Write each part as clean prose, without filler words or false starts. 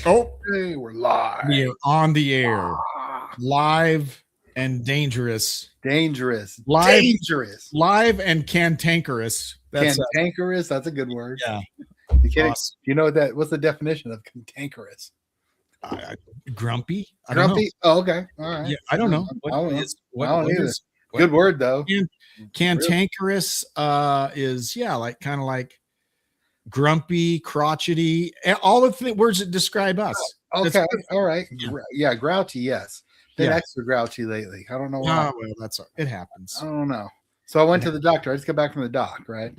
Oh, Hey, we're live. we are on the air, Ah, live and dangerous, dangerous. live, Dangerous. live and cantankerous. That's Cantankerous. That's a good word. yeah, You kidding? awesome. You know that? What's the definition of cantankerous? I, grumpy. I don't know. Grumpy. Oh, okay. All right. Yeah, I don't know. I don't know. I What don't what either. is what Good word though. cantankerous? Is like kind of like grumpy, crotchety. All the words that describe us. That's Okay. perfect. All right. Yeah. Yeah. Grouchy. Yes. Been Yeah. extra grouchy lately. I don't know why. Oh, well, it happens. I don't know. So I went to the doctor. I just got back from the doc. Right.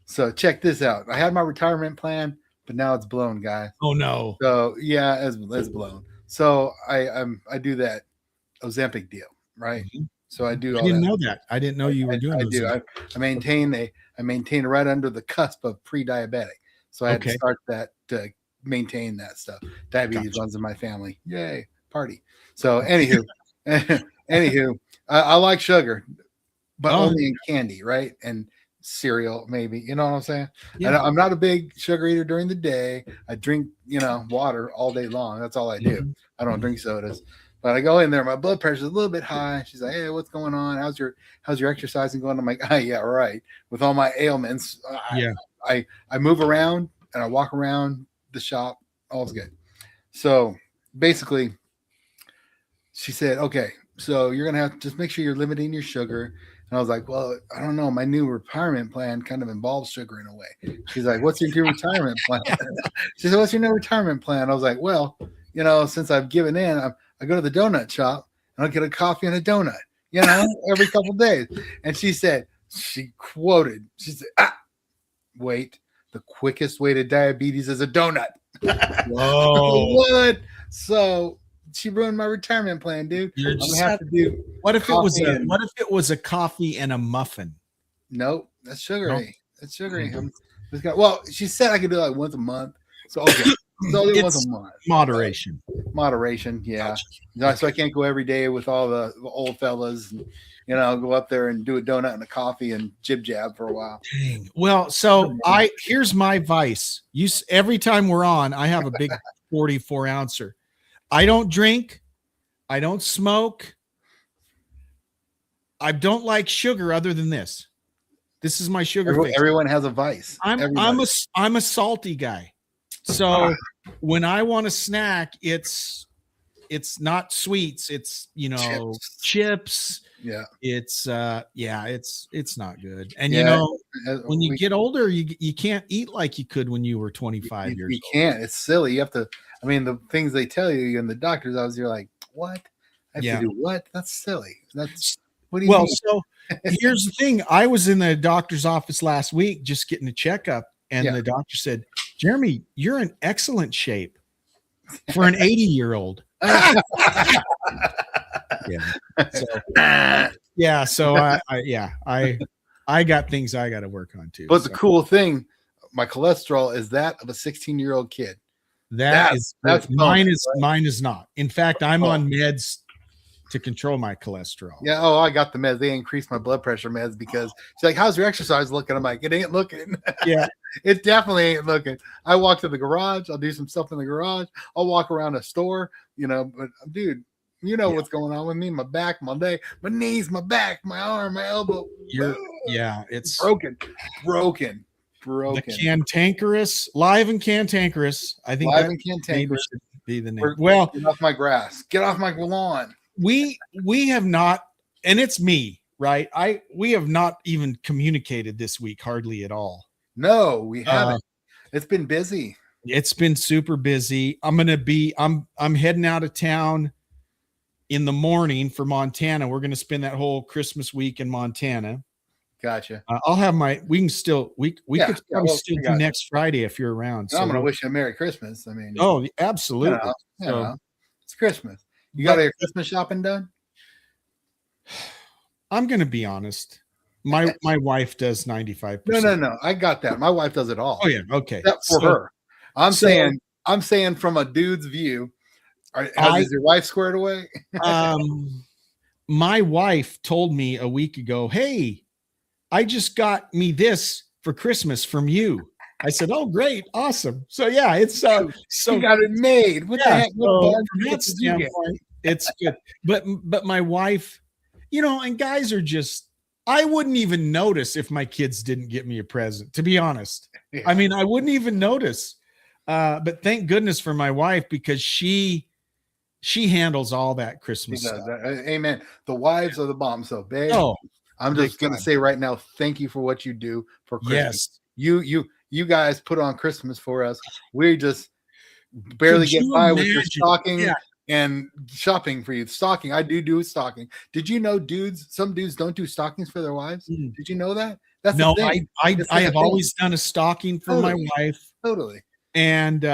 So check this out. I had my retirement plan, but now it's blown, guys. Oh no. So yeah, it's blown. So I do that Ozempic deal, right? Mhm. So I do. I All didn't that. know that. I didn't know you were doing I those. do. I maintain right under the cusp of pre-diabetic. So I had to Okay. start that to maintain that stuff. Diabetes Gotcha. runs in my family. Yay, party. So anywho, anywho, I like sugar, but Oh, only in candy, right? And cereal, maybe. You know what I'm saying? yeah. I'm not a big sugar eater during the day. I drink, water all day long. That's all I do. Mhm. I don't drink sodas. But I go in there, my blood pressure's a little bit high. She's like, "Hey, what's going on? How's your exercising going?" I'm like, "Ah, yeah, right." With all my ailments, Yeah. I move around and I walk around the shop. All's good. So basically, she said, "Okay, so you're gonna have to just make sure you're limiting your sugar." And I was like, "Well, I don't know. My new retirement plan kind of involves sugar in a way." She's like, "What's your new retirement plan?" She said, "What's your new retirement plan?" I was like, "Well, since I've given in, I go to the donut shop and I'll get a coffee and a donut, every couple days." And she said, she said, "Wait, the quickest way to diabetes is a donut." Whoa. What? So she ruined my retirement plan, dude. You're I'm just gonna have to do what if it was coffee and what if it was a coffee and a muffin? nope, that's No. sugary. That's sugary. Mhm. Well, she said I could do it like once a month. So okay. So I'll do it once It's a month. moderation. Moderation, yeah. Gotcha. So I can't go every day with all the old fellas and go up there and do a donut and a coffee and jib jab for a while. Dang. Well, so here's my vice. Every time we're on, I have a big 44 ouncer. I don't drink. I don't smoke. I don't like sugar other than this. This is my sugar fix. Everyone has a vice. I'm a salty guy. So when I want a snack, it's not sweets, it's chips. Yeah. It's it's not good. And when you get older, you can't eat like you could when you were 25 years old. You can't. It's silly. You have to. I mean, the things they tell you in the doctor's office, you're like, what? I have to do what? That's silly. That's what do you mean? So here's the thing. I was in the doctor's office last week just getting a checkup, and the doctor said, "Jeremy, you're in excellent shape for an 80-year-old." So I got things I got to work on too. But the cool thing, my cholesterol is that of a 16-year-old kid. That's mine is not. In fact, I'm on meds to control my cholesterol. Yeah. Oh, I got the meds. They increased my blood pressure meds because she's like, "How's your exercise looking?" I'm like, "It ain't looking." Yeah. It definitely ain't looking. I walk to the garage. I'll do some stuff in the garage. I'll walk around a store, but dude, what's going on with me? My back, my leg, my knees, my back, my arm, my elbow. It's broken. The cantankerous, live and cantankerous. I think live and cantankerous should be the name. Get off my grass. Get off my lawn. We have not, and it's me, right? We have not even communicated this week hardly at all. No, we haven't. It's been busy. It's been super busy. I'm heading out of town in the morning for Montana. We're going to spend that whole Christmas week in Montana. Gotcha. I'll have we could probably still do next Friday if you're around. So I'm going to wish you a Merry Christmas. I mean, oh, absolutely. It's Christmas. You got your Christmas shopping done? I'm going to be honest. My wife does 95%. No. I got that. My wife does it all. Oh yeah. Okay. Except for her. I'm saying from a dude's view, is your wife squared away? My wife told me a week ago, "Hey, I just got me this for Christmas from you." I said, "Oh, great, awesome." So yeah, it's so You got it made. What the yeah. heck? So What from that did you get? standpoint, it's good. But my wife, and guys are just. I wouldn't even notice if my kids didn't get me a present. To be honest, Yeah. I mean, I wouldn't even notice. But thank goodness for my wife because she handles all that He Christmas does. stuff. Amen. The wives are the bomb. So, babe, Oh, I'm big just gonna time. say right now, thank you for what you do for Christmas. Yes. You guys put on Christmas for us. We just barely Could get you by with your imagine? stocking Yeah. and shopping for you. Stocking, I do stocking. Did you know some dudes don't do stockings for their wives? Mm. Did you know that? That's the No, thing. I It's I like a have thing. always done a stocking for my Totally. wife, Totally. and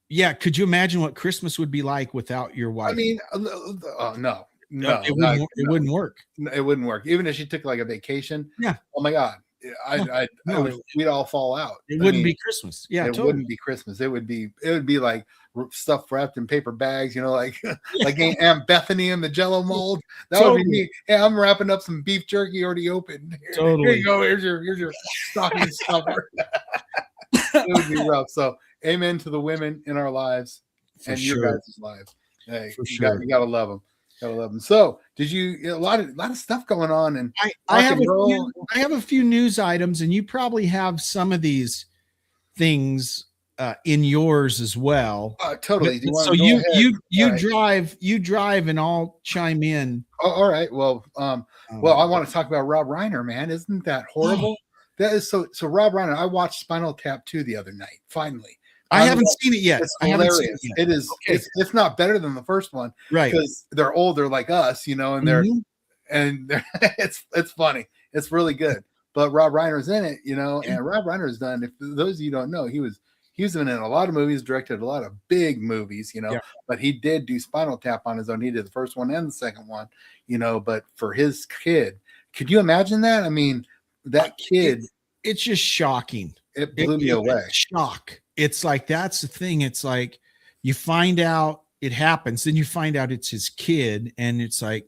yeah. Could you imagine what Christmas would be like without your wife? I mean, no, It wouldn't work. it wouldn't work. Even if she took like a vacation. Yeah. Oh my God. No, We'd all fall out. it I wouldn't mean, be Christmas. Yeah, it totally. wouldn't be Christmas. It would be like stuff wrapped in paper bags, like like Aunt Bethany in the Jello mold. That would be Totally. me. Hey, I'm wrapping up some beef jerky already opened. Here Totally. you go. Here's your stocking stuffer. It would be rough. So, amen to the women in our lives For and sure. your guys' lives. Hey, For you sure. gotta love them. Gotta love them. So, did a lot of stuff going on and I rock and have a few news items, and you probably have some of these things in yours as well. totally. Do you want So to go ahead? you drive, and I'll chime in. Oh, all right. Well, I want to talk about Rob Reiner, man. Isn't that horrible? That is so. So Rob Reiner, I watched Spinal Tap 2 the other night. Finally, I haven't seen it yet. It's I haven't seen hilarious. it yet. It is. Okay. It's not better than the first one, Right. Because they're older like us, and Mhm. it's funny. It's really good. But Rob Reiner's in it, and Rob Reiner's done. If those of you don't know, he's been in a lot of movies, directed a lot of big movies, Yeah. But he did do Spinal Tap on his own. He did the first one and the second one, But for his kid, could you imagine that? I mean, that kid. It's just shocking. It blew me away. Shock. It's like that's the thing. It's like you find out it happens, then you find out it's his kid, and it's like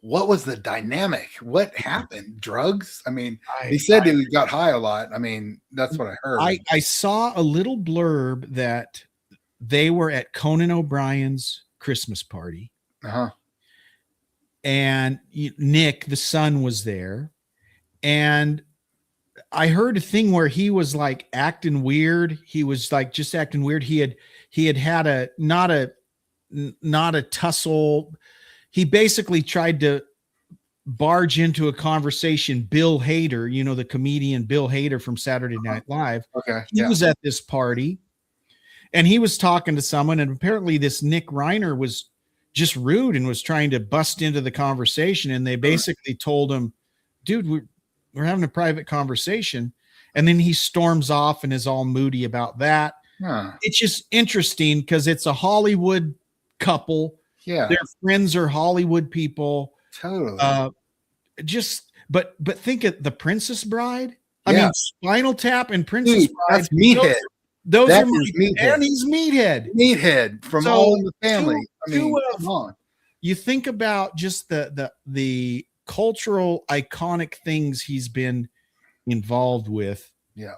what was the dynamic? What happened? Drugs? I mean, he said he got high a lot. I mean, that's what I heard. I saw a little blurb that they were at Conan O'Brien's Christmas party. Uh-huh. And Nick, the son, was there. And I heard a thing where he was like acting weird. He was like just acting weird. He had a not a tussle. He basically tried to barge into a conversation. Bill Hader, the comedian Bill Hader from Saturday Night Live. Okay. He was at this party and he was talking to someone, and apparently this Nick Reiner was just rude and was trying to bust into the conversation. And they basically told him, dude, we're having a private conversation. And then he storms off and is all moody about that. Huh. It's just interesting because it's a Hollywood couple. Yeah. Their friends are Hollywood people. Totally. But think of The Princess Bride. I Yeah. mean, Spinal Tap and Princess Dude, Bride. that's Meathead. Those That are is Meathead. and he's Meathead. Meathead from So, All in the Family. come on. You think about just the cultural iconic things he's been involved with. Yeah.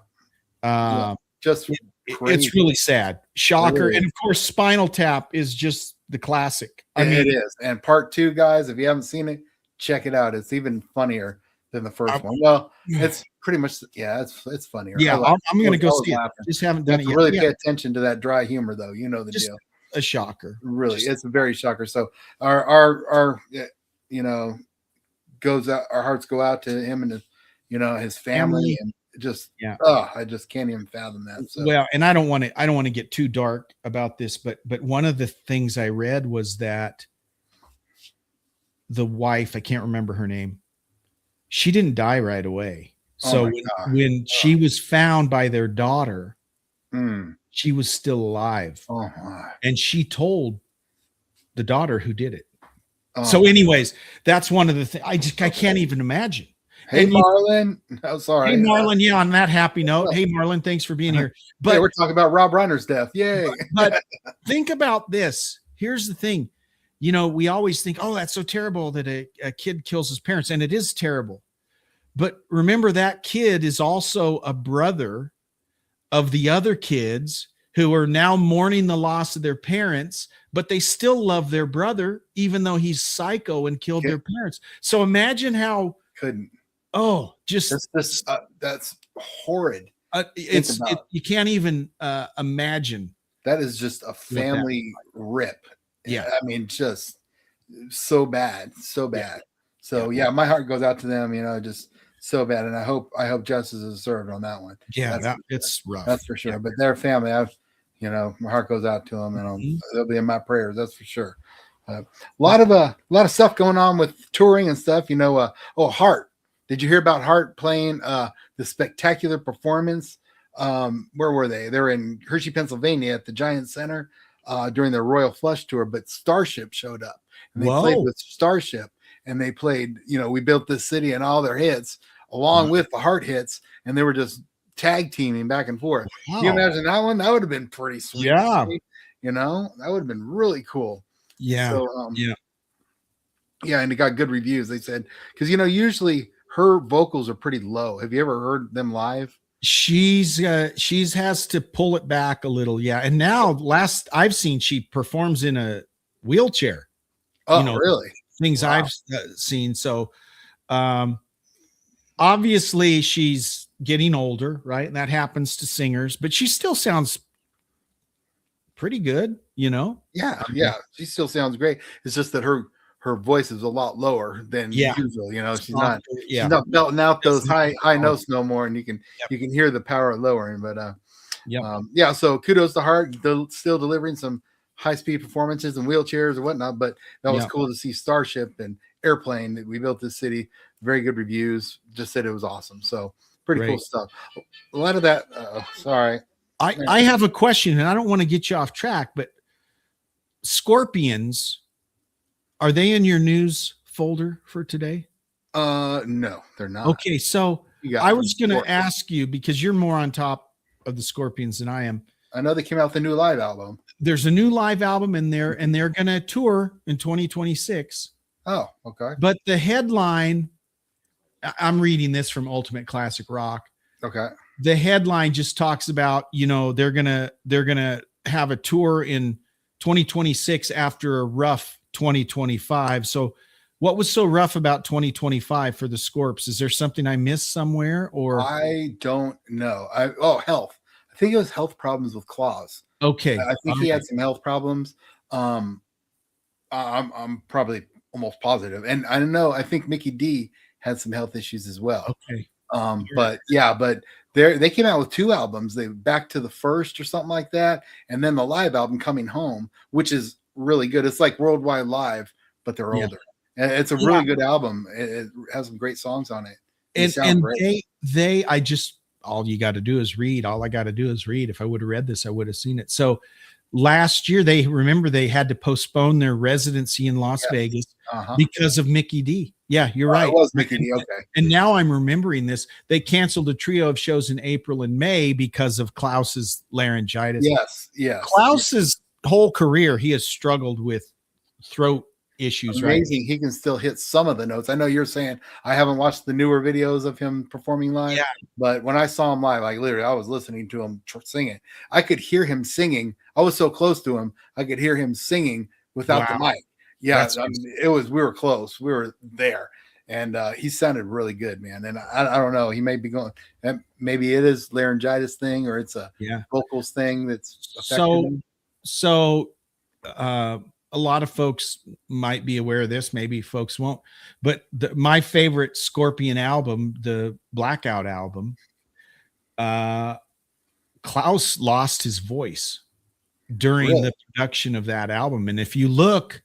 Just It's crazy. really sad. Shocker. It is. And of course, Spinal Tap is just the classic. I mean, it is. And part 2, guys, if you haven't seen it, check it out. It's even funnier than the first one. Well, it's pretty much, it's funnier. Yeah, I'm going to go see it. Laughing. Just haven't You done have it to yet. really Yeah, pay attention to that dry humor, though. You know the Just deal. a shocker. Really, Just- it's a very shocker. So our goes out. Our hearts go out to him and his family, and just I just can't even fathom that. So. Well, and I don't want to get too dark about this, but one of the things I read was that the wife, I can't remember her name, she didn't die right away. So when she was found by their daughter, she was still alive. Oh my. And she told the daughter who did it. Oh. So anyways, that's one of the things I can't even imagine. Hey, Marlon. Oh, sorry. Hey, Marlon. Yeah, on that happy note. Hey, Marlon, thanks for being here. But we're talking about Rob Reiner's death. Yay. But think about this. Here's the thing. We always think, oh, that's so terrible that a kid kills his parents. And it is terrible. But remember, that kid is also a brother of the other kids who are now mourning the loss of their parents, but they still love their brother, even though he's psycho and killed their parents. So imagine how, Couldn't. just That's horrid. you can't even imagine. That is just a family rip. Yeah. I mean, just so bad, so bad. So yeah, my heart goes out to them, just so bad. And I hope justice is served on that one. Yeah, it's rough. That's for sure. But their family, my heart goes out to them, and they'll be in my prayers. That's for sure. A lot of stuff going on with touring and stuff. Heart. Did you hear about Heart playing the spectacular performance? Where were they? They're in Hershey, Pennsylvania at the Giant Center during their Royal Flush tour, but Starship showed up. And they played with Starship, and they played, We Built This City and all their hits along with the Heart hits, and they were just tag teaming back and forth. Wow. Can you imagine that one? That would have been pretty sweet. Yeah. That would have been really cool. Yeah. So, and it got good reviews. They said, because, usually her vocals are pretty low. Have you ever heard them live? She's has to pull it back a little. Yeah. And now last I've seen, she performs in a wheelchair. Oh, really? Things I've seen. So, obviously she's getting older, right? And that happens to singers, but she still sounds pretty good, Yeah. She still sounds great. It's just that her voice is a lot lower than usual. She's not belting out those high notes no more, and you can hear the power lowering. But so kudos to Heart, still delivering some high-speed performances and wheelchairs and whatnot. But that was cool to see Starship and Airplane that We Built This City. Very good reviews. Just said it was awesome. So pretty cool stuff. A lot of that. Sorry. I have a question, and I don't want to get you off track, but Scorpions, are they in your news folder for today? No, they're not. Okay, so I was going to ask you, because you're more on top of the Scorpions than I am. I know they came out with a new live album. There's a new live album in there, and they're going to tour in 2026. Oh, okay. But the headline, I'm reading this from Ultimate Classic Rock. Okay. The headline just talks about, they're gonna have a tour in 2026 after a rough 2025. So what was so rough about 2025 for the Scorps? Is there something I missed somewhere, or I don't know? Health. I think it was health problems with Claus. Okay. I think he had some health problems. I'm probably almost positive. And I don't know, I think Mickey D had some health issues as well. Okay. But they came out with 2 albums. They Back to the First or something like that, and then the live album Coming Home, which is really good. It's like Worldwide Live, but they're older. And it's a really good album. It has some great songs on it. And all you got to do is read. All I got to do is read. If I would have read this, I would have seen it. So last year, they had to postpone their residency in Las Vegas because of Mickey D. Yeah, you're right. It was Mickey D. Okay. And now I'm remembering this. They canceled a trio of shows in April and May because of Klaus's laryngitis. Yes. Klaus's whole career, he has struggled with throat issues. Amazing. Right? He can still hit some of the notes. I know you're saying I haven't watched the newer videos of him performing live, but when I saw him live, like literally, I was listening to him singing. I could hear him singing. I was so close to him, I could hear him singing without the mic. Yeah, we were close. We were there, and he sounded really good, man. And I don't know, he may be going. Maybe it is laryngitis thing, or it's a vocals thing that's affecting him. So, a lot of folks might be aware of this. Maybe folks won't. But my favorite Scorpion album, the Blackout album, Klaus lost his voice during the production of that album. And if you look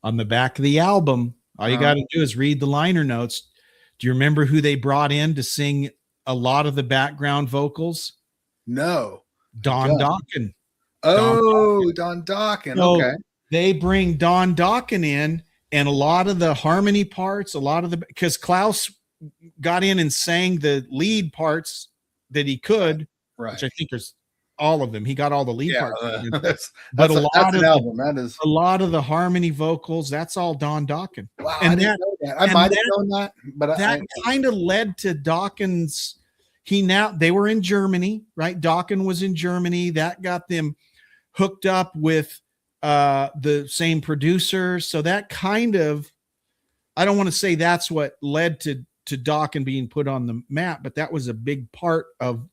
on the back of the album, all you got to do is read the liner notes. Do you remember who they brought in to sing a lot of the background vocals? No. Don Dokken. Oh, Don Dokken. So okay. They bring Don Dokken in, and a lot of the harmony parts, because Klaus got in and sang the lead parts that he could, which I think is all of them. He got all the lead Yeah, parts. that's a lot that's of an album. That is a lot of the harmony vocals, that's all Don Dokken. wow. I And didn't know that. I might have known that, but that kind of led to Dokken's. They were in Germany, right? Dokken was in Germany. That got them hooked up with the same producer. So that kind of, I don't want to say that's what led to Dokken being put on the map, but that was a big part of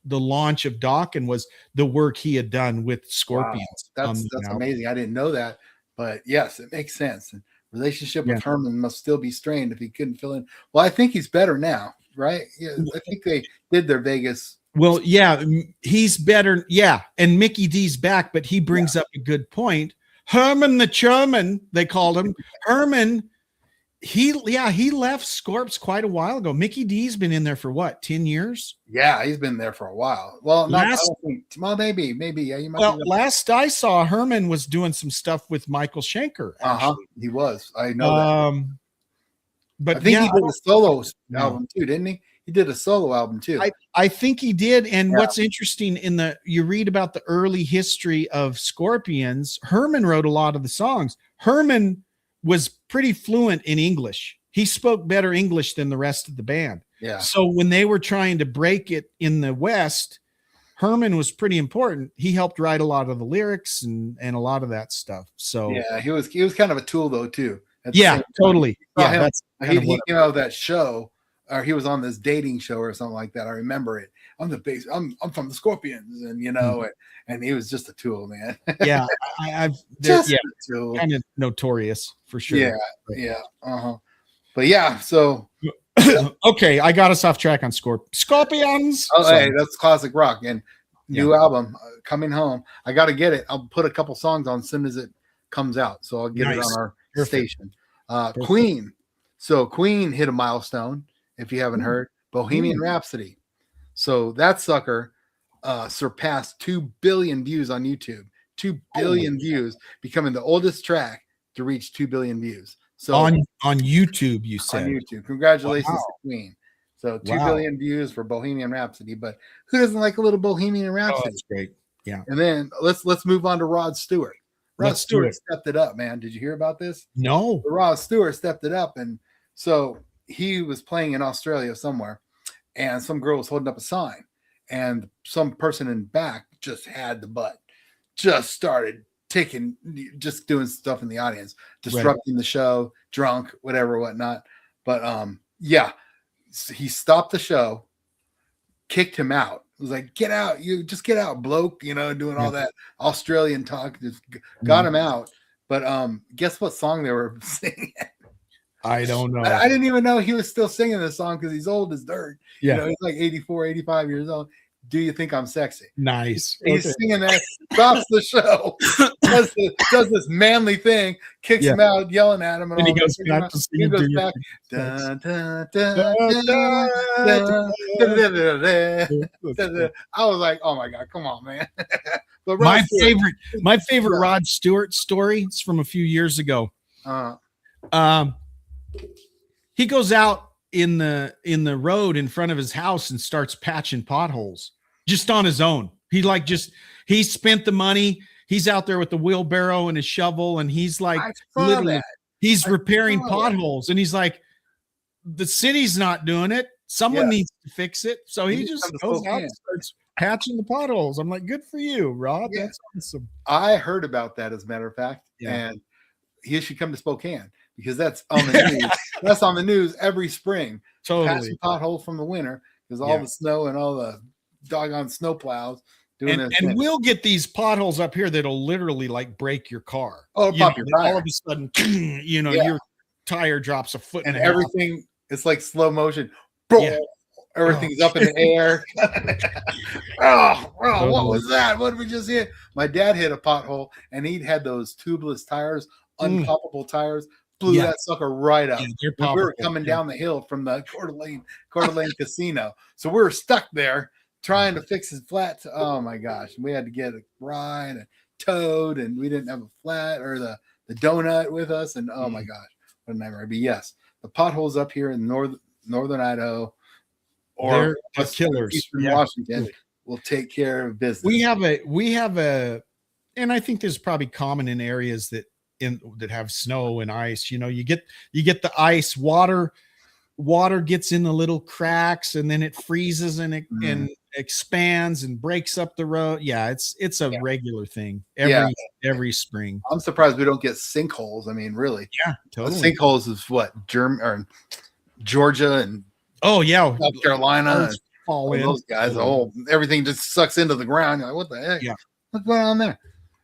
the launch of Dokken, was the work he had done with Scorpions. Wow. That's amazing. I didn't know that, but yes, it makes sense. And relationship with Herman must still be strained if he couldn't fill in. Well, I think he's better now, right? Yeah, I think they did their Vegas. Well, yeah, he's better. Yeah, and Mickey D's back, but he brings up a good point. Herman the German, they called him. Herman, he left Scorps quite a while ago. Mickey D's been in there for what, 10 years? Yeah, he's been there for a while. Well, maybe. Yeah, you might. Well, last I saw, Herman was doing some stuff with Michael Schenker. He was. I know that. But I think he did a solo album too, didn't he? He did a solo album too. I think he did. And what's interesting you read about the early history of Scorpions, Herman wrote a lot of the songs. Herman was pretty fluent in English. He spoke better English than the rest of the band. Yeah. So when they were trying to break it in the West, Herman was pretty important. He helped write a lot of the lyrics and a lot of that stuff. So yeah, he was kind of a tool though too. Yeah, totally. Yeah, that's that show. Or he was on this dating show or something like that. I remember it. I'm from the Scorpions, and and he was just a tool, man. Yeah, I've kind of notorious for sure. Yeah. But yeah, so okay, I got us off track on Scorpions. Oh, hey, that's classic rock and new album coming home. I got to get it. I'll put a couple songs on as soon as it comes out, so I'll get it on our station. Queen. So Queen hit a milestone. If you haven't heard, Bohemian Rhapsody. So that sucker surpassed 2 billion views on YouTube. 2 billion views, becoming the oldest track to reach 2 billion views. So on YouTube, you said. On YouTube. Congratulations to Queen. So 2 billion views for Bohemian Rhapsody. But who doesn't like a little Bohemian Rhapsody? Oh, that's great. Yeah. And then let's move on to Rod Stewart. Rod Stewart stepped it up, man. Did you hear about this? No. Rod Stewart stepped it up, and so he was playing in Australia somewhere, and some girl was holding up a sign, and some person in back just had the butt, just started just doing stuff in the audience, disrupting the show, drunk, whatever, whatnot. But he stopped the show, kicked him out. It was like, get out, you just get out, bloke, doing all that Australian talk, just got him out. But guess what song they were singing? I don't know. I didn't even know he was still singing this song because he's old as dirt. Yeah. He's like 84, 85 years old. Do you think I'm sexy? Nice. He's singing that, stops the show, does this manly thing, kicks him out, yelling at him, and he goes back to singing. He goes back. I was like, oh my God, come on, man. But my favorite Rod Stewart story is from a few years ago. He goes out in the road in front of his house and starts patching potholes just on his own. He spent the money. He's out there with the wheelbarrow and his shovel, and he's like literally he's repairing potholes, and he's like, the city's not doing it. Someone needs to fix it. So he just goes out and starts patching the potholes. I'm like, good for you, Rob. Yeah. That's awesome. I heard about that, as a matter of fact. Yeah. And he should come to Spokane, because that's on the news. That's on the news every spring. Totally. Patching potholes from the winter, because all the snow and all the doggone snow plows doing it. And we'll get these potholes up here that'll literally like break your car. Oh, pop your tire. All of a sudden, your tire drops a foot and everything. It's like slow motion. Yeah. Everything's up in the air. What was that? What did we just hit? My dad hit a pothole, and he'd had those tubeless tires, unpoppable tires. Blew that sucker right up. We were coming down the hill from the Coeur d'Alene Casino, so we were stuck there trying to fix his flat. Oh my gosh, we had to get a ride and towed, and we didn't have a flat or the donut with us. And oh my gosh, what a nightmare! But yes, the potholes up here in northern Idaho, or killers. Eastern Washington, will take care of business. we have a, and I think this is probably common in areas that have snow and ice. You know, you get the ice, water gets in the little cracks, and then it freezes and and expands and breaks up the road. Yeah, it's a regular thing every spring. I'm surprised we don't get sinkholes. I mean, really. Yeah, totally. Sinkholes is what Georgia and Oh yeah, South Carolina. Fall in. Those guys, everything just sucks into the ground. You're like, what the heck? Yeah. What's going on there?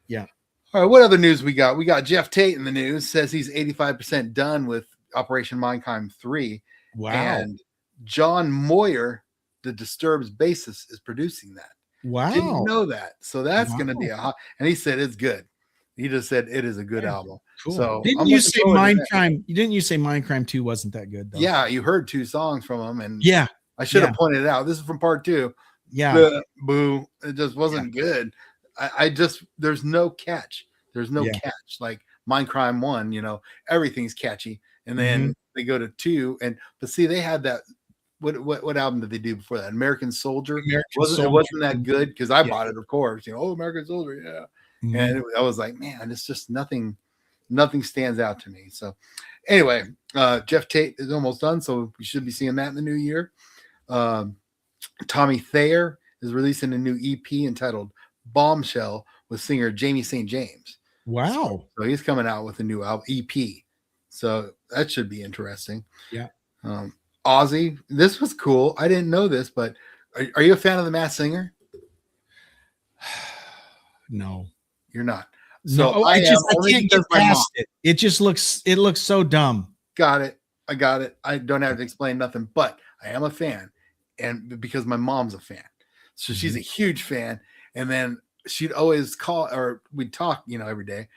Yeah. All right. What other news we got? We got Jeff Tate in the news. Says he's 85% done with Operation Mindcrime 3. Wow. And John Moyer, the Disturbed's bassist, is producing that. Wow. Didn't know that. So that's going to be a hot. And he said it's good. He just said it is a good album. Cool. So didn't you say Mindcrime? Didn't you say Mindcrime 2 wasn't that good though? Yeah, you heard 2 songs from him, and yeah, I should have pointed it out. This is from part 2. Yeah. Boo. It just wasn't good. I just, there's no catch. There's no catch. Like Mindcrime 1, you know, everything's catchy. And then they go to 2. But see, they had that. What album did they do before that? American Soldier. It wasn't that good because I bought it, of course. You know, American Soldier, yeah. And I was like, man, it's just nothing stands out to me. So anyway, Jeff Tate is almost done, so we should be seeing that in the new year. Tommy Thayer is releasing a new EP entitled Bombshell with singer Jamie St. James. Wow. So he's coming out with a new album EP. So that should be interesting. Yeah. Ozzy, this was cool. I didn't know this, but are you a fan of The Masked Singer? No. You're not. So no, I can't get past it. It looks so dumb. Got it. I got it. I don't have to explain nothing, but I am a fan. And because my mom's a fan. So she's a huge fan. And then she'd always call, or we'd talk, you know, every day.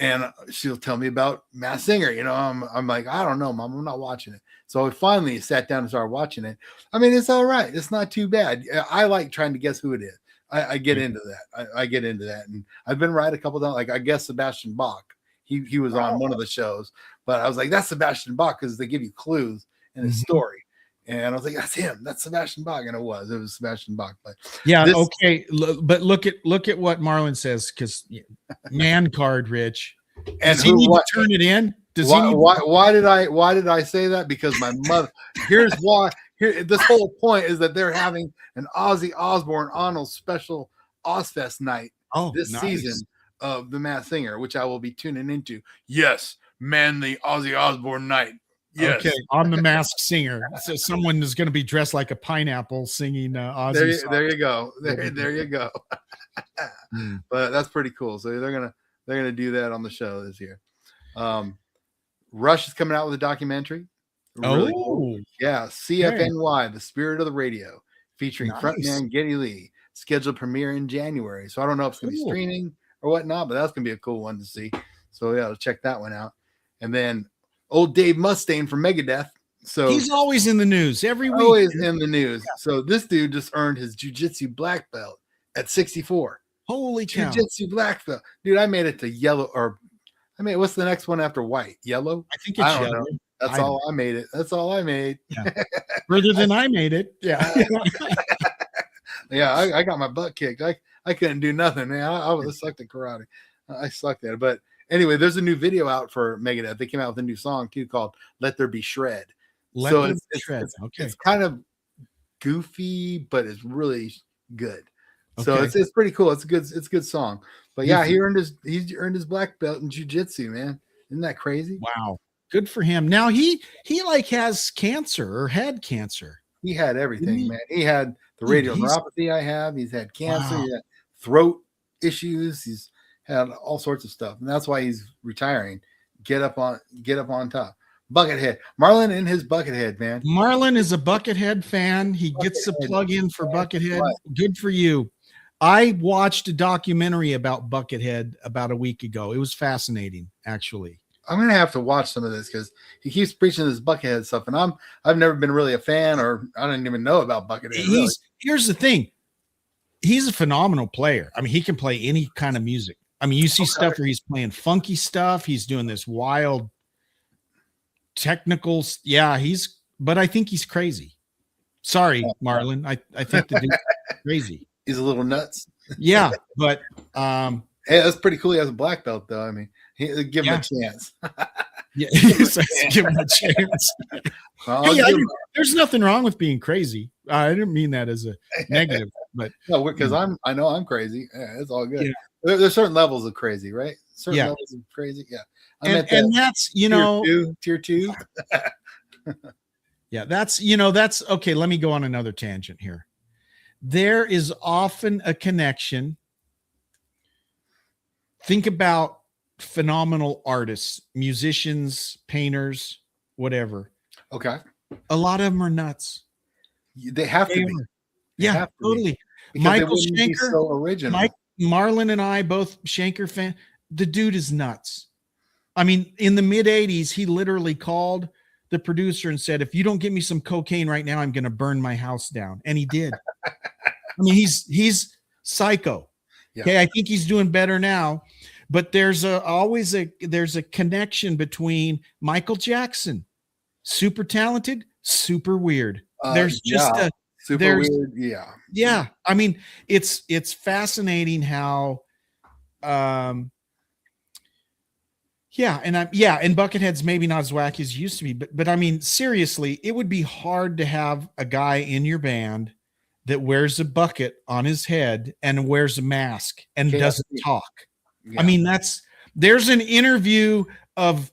And she'll tell me about Masked Singer. You know, I'm like, I don't know, Mom, I'm not watching it. So I finally sat down and started watching it. I mean, it's all right. It's not too bad. I like trying to guess who it is. I get into that. I get into that. And I've been right a couple of times. Like, I guess Sebastian Bach. He was on one of the shows. But I was like, that's Sebastian Bach because they give you clues in his story. And I was like, that's him. That's Sebastian Bach. And it was Sebastian Bach. But yeah, okay. But look at what Marlon says, because man card, Rich. And does he need to turn it in? Why did I say that? Because my mother. Here's why. Here, this whole point is that they're having an Ozzy Osbourne Arnold special Ozfest night this season of The Masked Singer, which I will be tuning into. Yes, man, the Ozzy Osbourne night. Yes. Okay, on The Masked Singer. So someone is going to be dressed like a pineapple singing Ozzy. There you go. There you go. But that's pretty cool. So they're gonna do that on the show this year. Rush is coming out with a documentary. Really cool. Yeah, CFNY, The Spirit of the Radio, featuring frontman Geddy Lee. Scheduled premiere in January. So I don't know if it's going to be streaming or whatnot, but that's going to be a cool one to see. So yeah, I'll check that one out. And then old Dave Mustaine from Megadeth. So he's always in the news every week. Always in the news. Yeah. So this dude just earned his jiu-jitsu black belt at 64. Holy cow. Jiu-jitsu black belt. Dude, I made it to yellow, or I mean, what's the next one after white? Yellow? I think it's yellow. That's all I made it. That's all I made. Yeah. Further than I made it. Yeah. Yeah, I got my butt kicked. I couldn't do nothing, man. I sucked at karate. I sucked at it. But anyway, there's a new video out for Megadeth. They came out with a new song too called "Let There Be Shred." It's kind of goofy, but it's really good. So it's pretty cool. It's a good song. But yeah, he earned his black belt in jiu-jitsu, man. Isn't that crazy? Wow. Good for him. Now he like has cancer or had cancer. He had everything, man. He had the radial neuropathy I have. He's had cancer. He had throat issues. He's had all sorts of stuff. And that's why he's retiring. Get up on top. Buckethead. Marlon and his Buckethead, man. Marlon is a Buckethead fan. He gets a plug in for Buckethead. Good for you. I watched a documentary about Buckethead about a week ago. It was fascinating, actually. I'm gonna have to watch some of this because he keeps preaching this Buckethead stuff, and I've never been really a fan, or I don't even know about Buckethead. Here's the thing: he's a phenomenal player. I mean, he can play any kind of music. I mean, you see stuff where he's playing funky stuff. He's doing this wild technicals. Yeah, but I think he's crazy. Sorry, Marlon. I think the dude's crazy. He's a little nuts. Yeah, but Hey, that's pretty cool. He has a black belt, though. I mean, give him Yeah. a chance. yeah, so give him a chance. I'll Hey, give him- there's nothing wrong with being crazy. I didn't mean that as a negative, but no, because I know I'm crazy. Yeah, it's all good. Yeah. There's certain levels of crazy, right? Certain Yeah. levels of crazy. Yeah. and that's tier two. yeah, that's that's okay. Let me go on another tangent here. There is often a connection. Think about phenomenal artists, musicians, painters, whatever. Okay. A lot of them are nuts. They have to They be. are. They Yeah, have to be, totally. because they Michael wouldn't be Schenker, so original. Mike Marlon and I both Schenker fan. The dude is nuts. I mean, in the mid 80s, he literally called the producer and said, if you don't get me some cocaine right now, I'm going to burn my house down. And he did. I mean, he's psycho. Yeah. Okay. I think he's doing better now, but there's always a connection between Michael Jackson, super talented, super weird. There's just yeah. Super there's- weird. Yeah. yeah. I mean, it's fascinating how, yeah, and Buckethead's maybe not as wacky as it used to be, but I mean, seriously, it would be hard to have a guy in your band that wears a bucket on his head and wears a mask and KFC. doesn't talk. Yeah. I mean, there's an interview of,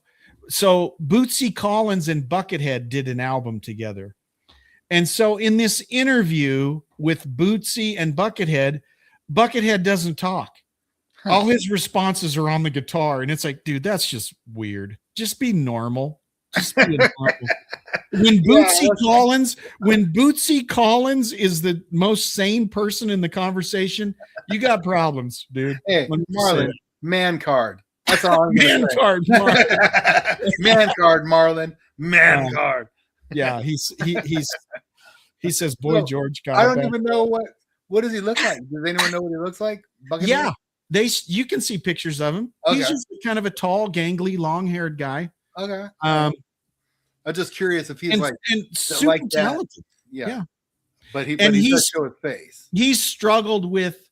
so Bootsy Collins and Buckethead did an album together. And so in this interview with Bootsy and Buckethead doesn't talk. Huh. All his responses are on the guitar, and it's like, dude, that's just weird. Just be normal. Just be normal. When Bootsy Collins is the most sane person in the conversation, you got problems, dude. Hey, Let me just Marlon, say man card. That's all I'm it. Man gonna say. card, Mark. Man card, Marlon. Man Um, card. Yeah, he says, "Boy, Well, George got I it don't back." even know what does he look like. Does anyone know what he looks like? Buckethead? Yeah, you can see pictures of him. He's Okay. just kind of a tall, gangly, long-haired guy. Okay. Um, I'm just curious if he's and, like and super like that. talented. yeah. yeah. But he And does he's- show his face. He's struggled with.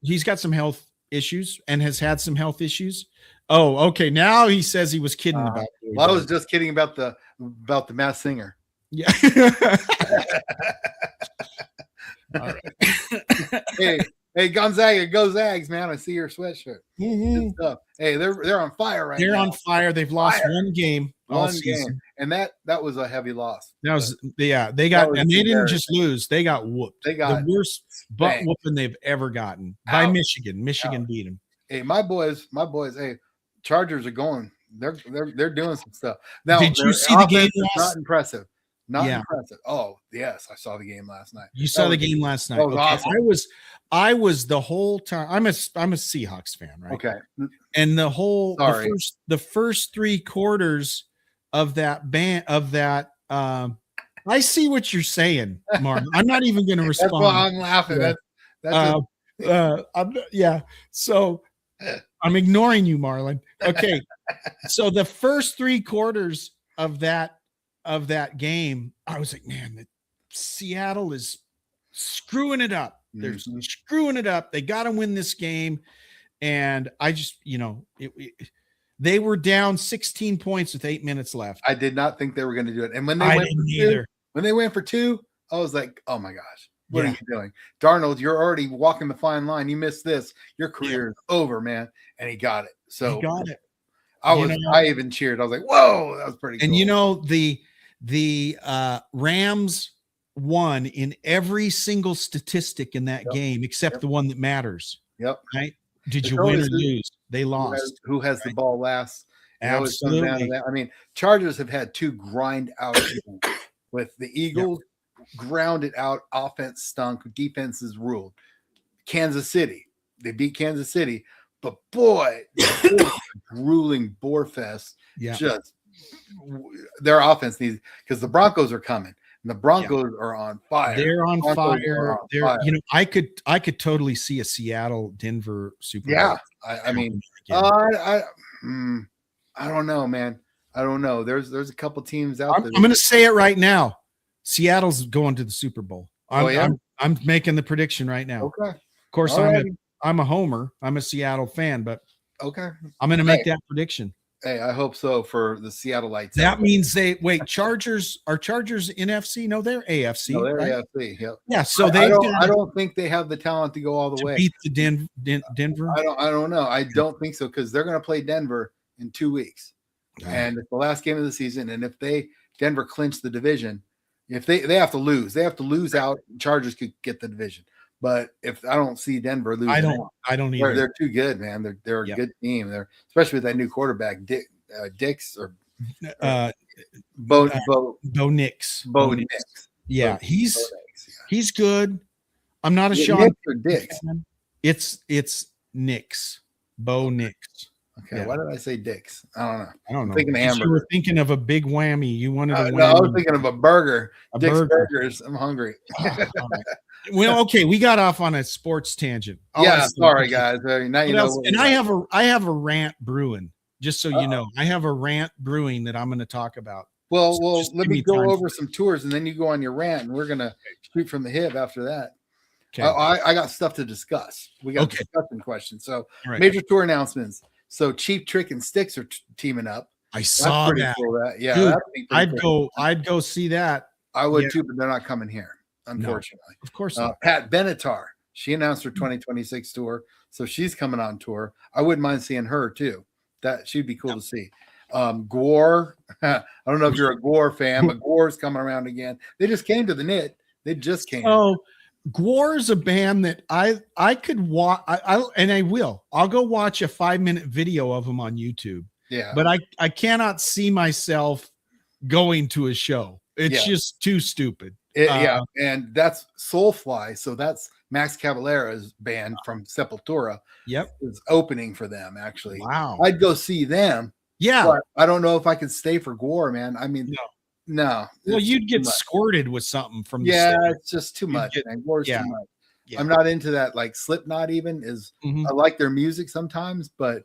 He's got some health issues and has had some health issues. Oh, okay. Now he says he was kidding about it. Well, I was just kidding about the Masked Singer. Yeah. All right. hey, Gonzaga, go Zags, man! I see your sweatshirt. Mhm. Good stuff. Hey, they're on fire right They're now. on fire. They've lost Fire. one game all One season. game, and that was a heavy loss. That was They got, was and they didn't embarrassing. just lose. They got whooped. They got the worst butt spanked. whooping they've ever gotten by Ouch. Michigan. Michigan beat them. Hey, my boys. Hey, Chargers are going. They're doing some stuff. Now, Did you their see the game offense is last- Not impressive. Not Yeah. impressive. Oh yes, I saw the game last night. You saw That the was- game last night. that was Okay, awesome. I was the whole time. I'm a Seahawks fan, right? Okay. And Sorry. the first 3 quarters of that I see what you're saying, Mark. I'm not even going to That's respond. why I'm laughing. Yeah. That's So I'm ignoring you, Marlon. Okay. So the first 3 quarters of that game, I was like, man, Seattle is screwing it up. They're Mhm. screwing it up. They got to win this game. And I just, they were down 16 points with 8 minutes left. I did not think they were going to do it. And when I they went didn't for either. when they went for 2, I was like, oh my gosh, what Yeah. are you doing? Darnold, you're already walking the fine line. You missed this. Your career is over, man. And he got it. So He got it. I even cheered. I was like, whoa, that was pretty cool. And the Rams won in every single statistic in that Yep. game except Yep. the one that matters. Yep. Right? Did It's you win or always who- lose? They lost. Who has the ball last? It always comes down to Absolutely. that. I mean, Chargers have had 2 grind out games with the Eagles grounded out, offense stunk, defense is ruled. Kansas City, they beat Kansas City, but boy, grueling bore fest. Yeah. Just their offense needs, because the Broncos are coming, and the Broncos are on fire. They're on Broncos fire. are on They're, fire. I could totally see a Seattle Denver Super Bowl. Yeah, I mean, again. I don't know, man. I don't know. There's a couple teams out I'm there. going to say it right now. Seattle's going to the Super Bowl. Oh yeah. I'm making the prediction right now. Okay. Of course, All righty. I'm a homer. I'm a Seattle fan, but Okay. I'm going to make that prediction. Hey, I hope so for the Seattleites. That means Chargers are Chargers NFC? No, they're AFC. No, they're right? AFC. Yep. Yeah, so I don't think they have the talent to go all the way. Beat the Denver. I don't know. I don't think so because they're going to play Denver in 2 weeks, and it's the last game of the season. And if Denver clinch the division, if they have to lose out. Chargers could get the division, but if I don't see Denver losing, I don't either. They're too good, man. They're a good team. They're especially with that new quarterback, Dix or Bo Nix. Bo Nix. Yeah, he's good. I'm not a Sean Dix. It's Nix. Bo Nix. Okay, why did I say Dix? I don't know. I'm thinking of hamburger. You were thinking of a big whammy. You wanted a whammy. No, I was thinking of a burger. Dick's Burgers. I'm hungry. Well, okay, we got off on a sports tangent. Sorry guys. Now you know. And I have a rant brewing. Just so you know, I have a rant brewing that I'm going to talk about. Well, let me go over some tours, and then you go on your rant, and we're going to shoot from the hip after that. Okay. I got stuff to discuss. We got discussion questions. So major tour announcements. So Cheap Trick and Styx are teaming up. I saw that. Cool, yeah, dude, I'd go see that. I would too, but they're not coming here, unfortunately. No, of course not. Pat Benatar, she announced her 2026 tour, so she's coming on tour. I wouldn't mind seeing her too. That she'd be cool to see. Gore, I don't know if you're a Gore fan, but Gore's coming around again. They just came to the Knit. They just came. Oh, Gore is a band that I could watch. I will. I'll go watch a 5-minute video of them on YouTube. Yeah, but I cannot see myself going to a show. It's just too stupid. And that's Soulfly. So that's Max Cavalera's band from Sepultura. Yep, is opening for them actually. Wow, I'd go see them. Yeah, but I don't know if I could stay for Gore, man. I mean, no. Well, you'd get squirted with something from the it's just too much. Gore's too much. Yeah. I'm not into that. Like Slipknot, even is. I like their music sometimes, but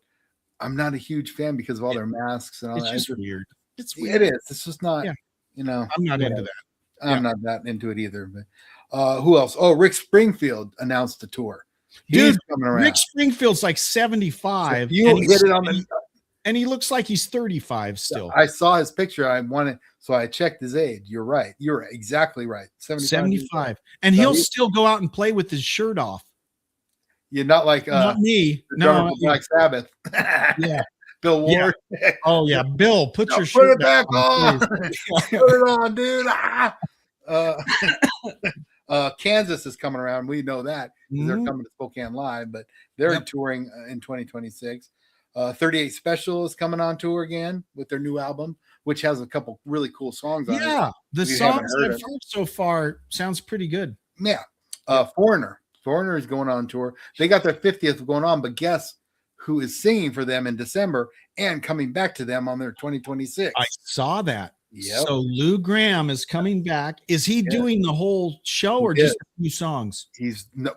I'm not a huge fan because of all their masks and all that. It's just weird. It's weird. It is. It's just not. You know, I'm not into that. I'm not that into it either. But who else? Oh, Rick Springfield announced a tour. Dude, coming around. Rick Springfield's like 75. So you hit it on the. And he looks like he's 35 still. I saw his picture. So I checked his age. You're right. You're exactly right. 75. And he'll still go out and play with his shirt off. You're not like not me. No, Black Sabbath. Yeah. Bill Ward. Yeah. Oh yeah, Bill, put your shirt back on. Put it on, dude. Kansas is coming around. We know that because they're coming to Spokane Live, but they're touring in 2026. 38 Special is coming on tour again with their new album, which has a couple really cool songs on it. Yeah, the songs I've heard so far sounds pretty good. Yeah. Foreigner is going on tour. They got their 50th going on, but guess who is singing for them in December and coming back to them on their 2026? I saw that. Yeah. So Lou Gramm is coming back. Is he doing the whole show or just a few songs?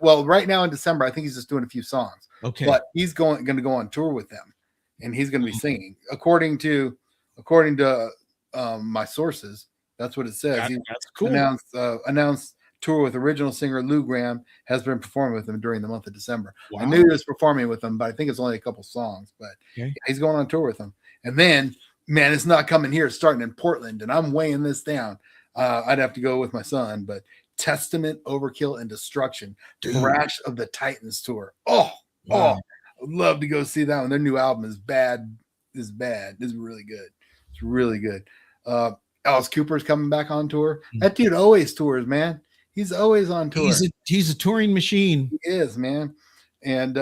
Right now in December, I think he's just doing a few songs. Okay. But he's going to go on tour with them, and he's going to be singing. According to my sources, that's what it says. That's cool. Announced tour with original singer Lou Gramm, has been performing with them during the month of December. Wow. I knew he was performing with them, but I think it's only a couple songs. But he's going on tour with them. And then, man, it's not coming here. It's starting in Portland, and I'm weighing this down. I'd have to go with my son, but Testament, Overkill, and Destruction, Thrash of the Titans tour. I'd love to go see that one. Their new album is bad. It's really good. It's really good. Alice Cooper's coming back on tour. That dude always tours, man. He's always on tour. He's a touring machine. He is, man. And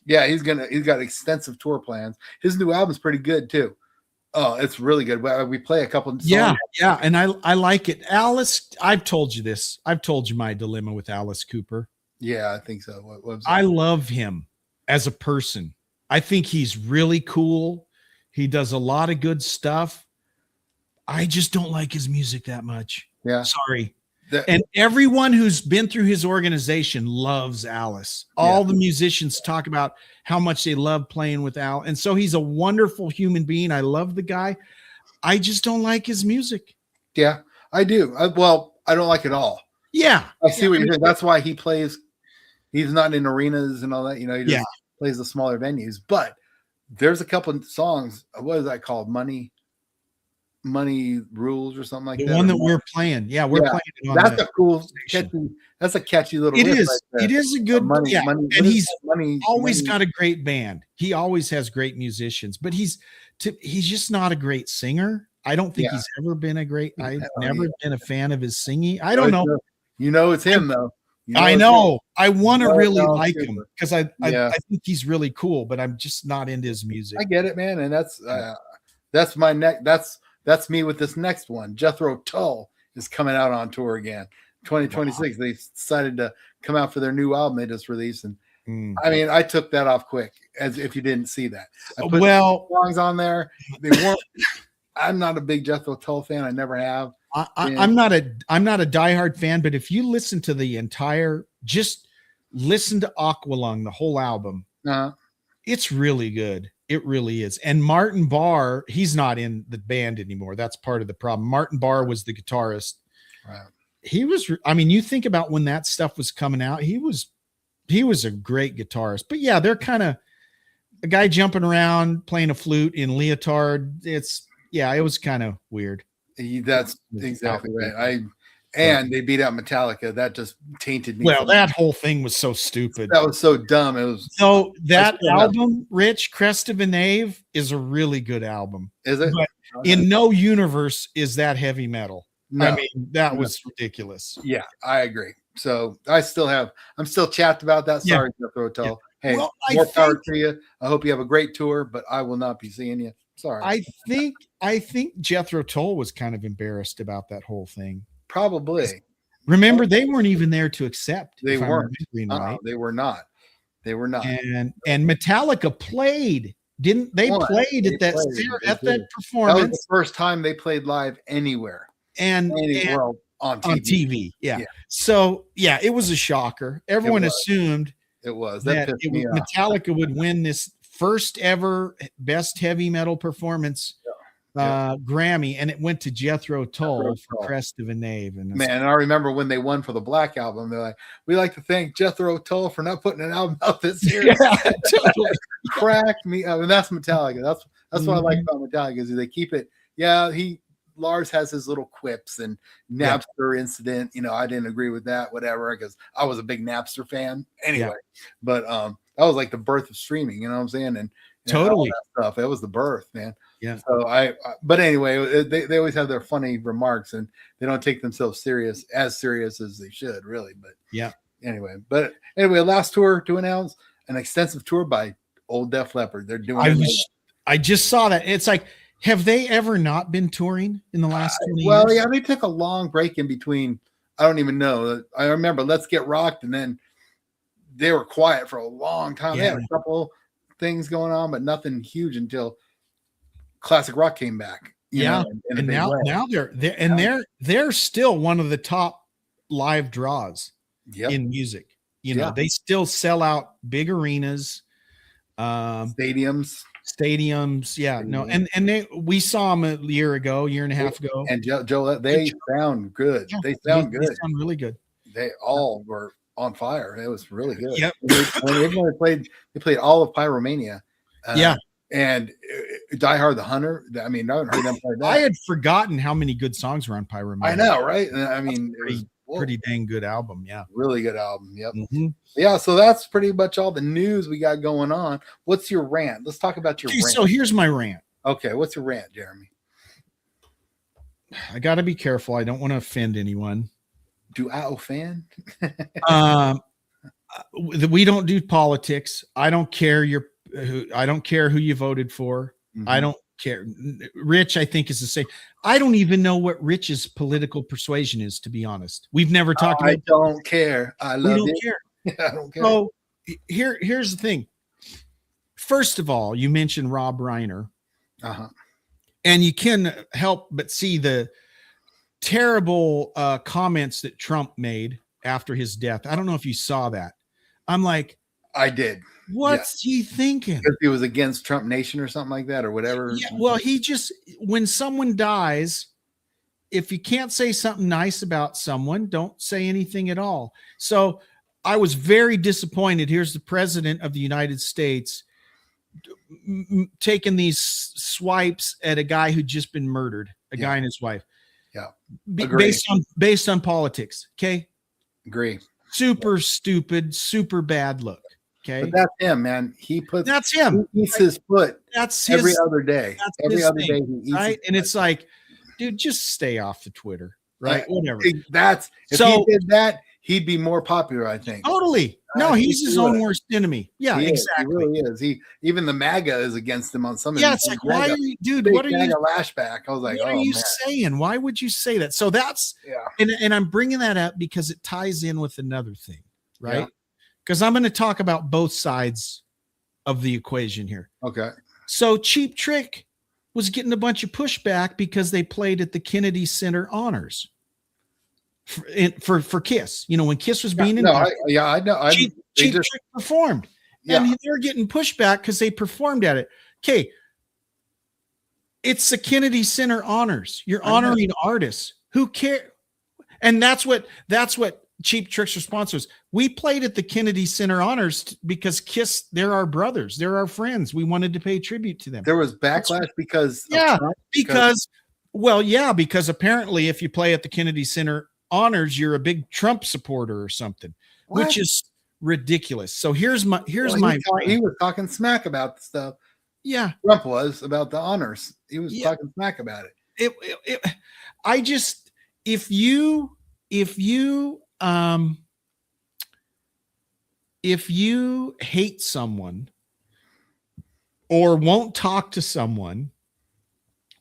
he's got extensive tour plans. His new album's pretty good too. Oh, it's really good. We play a couple of songs. Yeah, and I like it. Alice, I've told you this. I've told you my dilemma with Alice Cooper. Yeah, I think so. What was that? I love him as a person. I think he's really cool. He does a lot of good stuff. I just don't like his music that much. Yeah. Sorry. And everyone who's been through his organization loves Alice. All the musicians talk about how much they love playing with Al. And so he's a wonderful human being. I love the guy. I just don't like his music. Yeah, I do. I don't like it all. Yeah. I see Yeah, what I you're mean, saying. That's why he plays. He's not in arenas and all that. You know, he yeah. just plays the smaller venues. But there's a couple of songs. What is that called? Money Rules or something like The that. one Or that we're playing. Yeah, we're yeah, playing it on that's the a cool, station. catchy. That's a catchy little It riff is. right It there. is a good Money, yeah. money. And What is he's that? Money. always Money. got a great band. He always has great musicians, but he's just not a great singer. I don't think Yeah. he's ever been a great. I've Oh, never yeah. been a fan of his singing. I don't know. You know it's him though. You I it's him. know. I want to You know it's really Alice like Cooper. him because I Yeah. think he's really cool, but I'm just not into his music. I get it, man, and that's my neck. That's me with this next one. Jethro Tull is coming out on tour again, 2026. Wow. They decided to come out for their new album they just released, and I mean, I took that off quick, as if you didn't see that. I put songs on there. They weren't. I'm not a big Jethro Tull fan. I never have. I'm not a diehard fan, but if you listen to the entire, just listen to Aqualung, the whole album, it's really good. It really is. And Martin Barr, he's not in the band anymore. That's part of the problem. Martin Barr was the guitarist. Right. He was, I mean, you think about when that stuff was coming out, he was a great guitarist. But yeah, they're kind of a guy jumping around playing a flute in leotard. It was kind of weird. That's exactly right. They beat out Metallica. That just tainted me. Well, that whole thing was so stupid. That was so dumb. It was so that album, Rich, Crest of a Knave, is a really good album. Is it? But in no universe is that heavy metal. No, I mean, that was ridiculous. Yeah, I agree. So I'm still chapped about that. Sorry, Jethro Tull. Yeah. Hey, more power to you. I hope you have a great tour, but I will not be seeing you. Sorry. I think Jethro Tull was kind of embarrassed about that whole thing. Probably. Remember, they weren't even there to accept. They weren't. Right? They were not. They were not. And Metallica played. Didn't they played at that performance? That was the first time they played live anywhere. Anywhere on TV. Yeah. So yeah, it was a shocker. Everyone assumed it was that Metallica would win this first ever best heavy metal performance Grammy, and it went to Jethro Tull for Crest of a Knave. And I remember when they won for the Black Album, they're like, "We like to thank Jethro Tull for not putting an album out this year." Yeah, totally. Cracked me up, and that's Metallica. That's what I like about Metallica is they keep it. Yeah, Lars has his little quips and Napster incident. You know, I didn't agree with that, whatever, because I was a big Napster fan anyway. But that was like the birth of streaming. You know what I'm saying? And totally all that stuff. It was the birth, man. Yeah. So but anyway, they always have their funny remarks, and they don't take themselves serious as they should, really. But anyway, last tour to announce an extensive tour by Old Def Leppard. They're doing. I just saw that. It's like, have they ever not been touring in the last 20 years? Well, yeah, they took a long break in between. I don't even know. I remember Let's Get Rocked, and then they were quiet for a long time. They had a couple things going on, but nothing huge until Classic Rock came back. And now they're still one of the top live draws in music. You know, they still sell out big arenas, stadiums. We saw them a year and a half ago. And Joe, they sound good. They sound good. They sound really good. They all were on fire. It was really good. Yep. They played all of Pyromania. And Die Hard the Hunter. I mean, I haven't heard them play that. I had forgotten how many good songs were on Pyromania. I know, right? I mean, pretty dang good album. Yeah. Really good album. Yep. Mm-hmm. Yeah. So that's pretty much all the news we got going on. What's your rant? Let's talk about your rant. So here's my rant. Okay. What's your rant, Jeremy? I got to be careful. I don't want to offend anyone. Do I offend? We don't do politics. I don't care I don't care who you voted for. Mm-hmm. I don't care. Rich, I think, is the same. I don't even know what Rich's political persuasion is, to be honest. We've never talked about it. I don't care. I love it. Care. I don't care. So here's the thing. First of all, you mentioned Rob Reiner. And you can help but see the terrible comments that Trump made after his death. I don't know if you saw that. I'm like, I did. What's he thinking? Because he was against Trump Nation or something like that, or whatever. Yeah, well, when someone dies, if you can't say something nice about someone, don't say anything at all. So I was very disappointed. Here's the president of the United States taking these swipes at a guy who'd just been murdered, a guy and his wife. Yeah. Based on politics. Okay. Agree. Super stupid, super bad look. Okay. But that's him, man. That's him. He eats his foot that's every his, other day. That's Every his other thing, day he eats right? his And foot. it's like, dude, just stay off the Twitter, right? Whatever. If he did that, he'd be more popular, I think. Totally. No, he's his own worst enemy. Yeah, exactly. He really is. Even the MAGA is against him on some of yeah, these. it's like, why are you, dude? What are you lashback? I was like, what are you saying? Why would you say that? So that's and I'm bringing that up because it ties in with another thing, right? Because I'm going to talk about both sides of the equation here. Okay. So Cheap Trick was getting a bunch of pushback because they played at the Kennedy Center Honors for Kiss. You know, when Kiss was being inducted. I know. Cheap Trick performed. And they were getting pushback because they performed at it. Okay. It's the Kennedy Center Honors. You're honoring artists. Who care? And that's what Cheap Trick's response was. We played at the Kennedy Center Honors because Kiss, they're our brothers. They're our friends. We wanted to pay tribute to them. There was backlash because because apparently if you play at the Kennedy Center Honors, you're a big Trump supporter or something, which is ridiculous. So he was talking smack about the stuff. Yeah. Trump was about the honors. He was talking smack about it. If you hate someone or won't talk to someone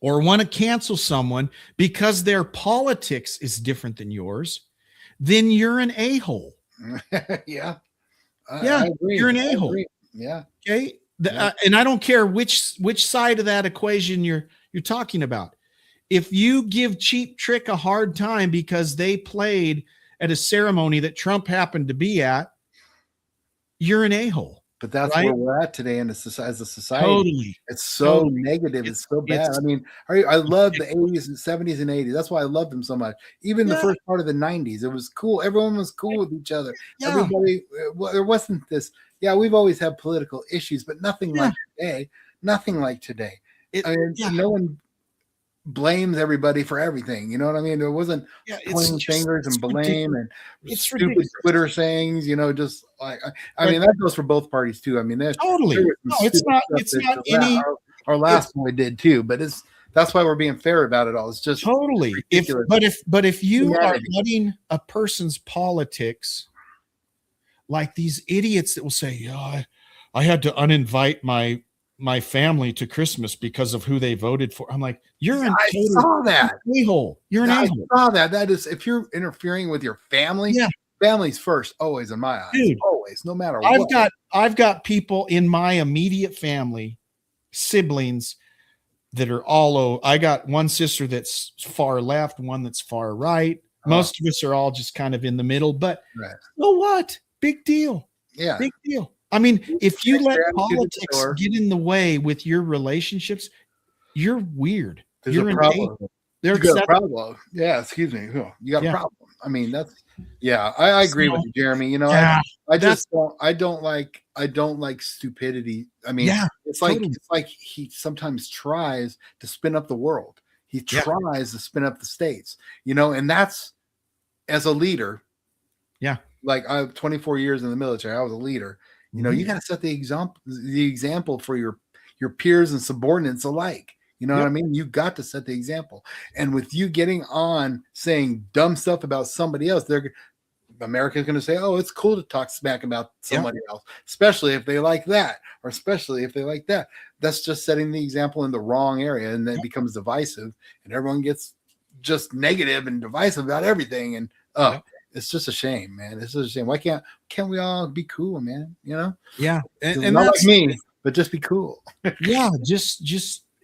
or want to cancel someone because their politics is different than yours, then you're an a-hole. Yeah. I agree. You're an a-hole. Yeah. Okay. And I don't care which side of that equation you're talking about. If you give Cheap Trick a hard time because they played at a ceremony that Trump happened to be at, you're an a-hole. But that's where we're at today as a society. Totally. It's so negative. It's so bad. I mean, I love the 80s and 70s and 80s. That's why I loved them so much. Even the first part of the 90s, it was cool. Everyone was cool with each other. Yeah. Everybody, there wasn't this. Yeah, we've always had political issues, but nothing like today. Nothing like today. No one blames everybody for everything. You know what I mean? There wasn't pointing fingers and blame and stupid ridiculous. Twitter sayings, just like, I mean, that goes for both parties too. I mean, totally. No, it's not any, our last boy did too, but that's why we're being fair about it all. It's just totally. If you are letting a person's politics, like these idiots that will say, yeah, I had to uninvite my family to Christmas because of who they voted for. I'm like, you're an a-hole. You're an a-hole. I saw that. That is, if you're interfering with your family, family's first, always in my eyes. Dude, always, no matter what. I've got people in my immediate family, siblings that are all over. I got one sister that's far left, one that's far right. Most of us are all just kind of in the middle, but what? Big deal. Yeah. Big deal. I mean, if you let politics get in the way with your relationships, you're weird. You're a problem. You got a problem. Yeah, excuse me. You got a problem. I mean, I agree with you, Jeremy. I don't like stupidity. I mean, it's like he sometimes tries to spin up the world. He tries to spin up the states, and that's as a leader. Yeah. Like I have 24 years in the military. I was a leader. You got to set the example for your peers and subordinates alike. You know what I mean? You got to set the example. And with you getting on saying dumb stuff about somebody else, America's going to say, oh, it's cool to talk smack about somebody else, especially if they like that, or especially if they like that. That's just setting the example in the wrong area, and then it becomes divisive, and everyone gets just negative and divisive about everything. And it's just a shame, man. It's just a shame. Why can't we all be cool, man? Yeah. And not like me, but just be cool. Just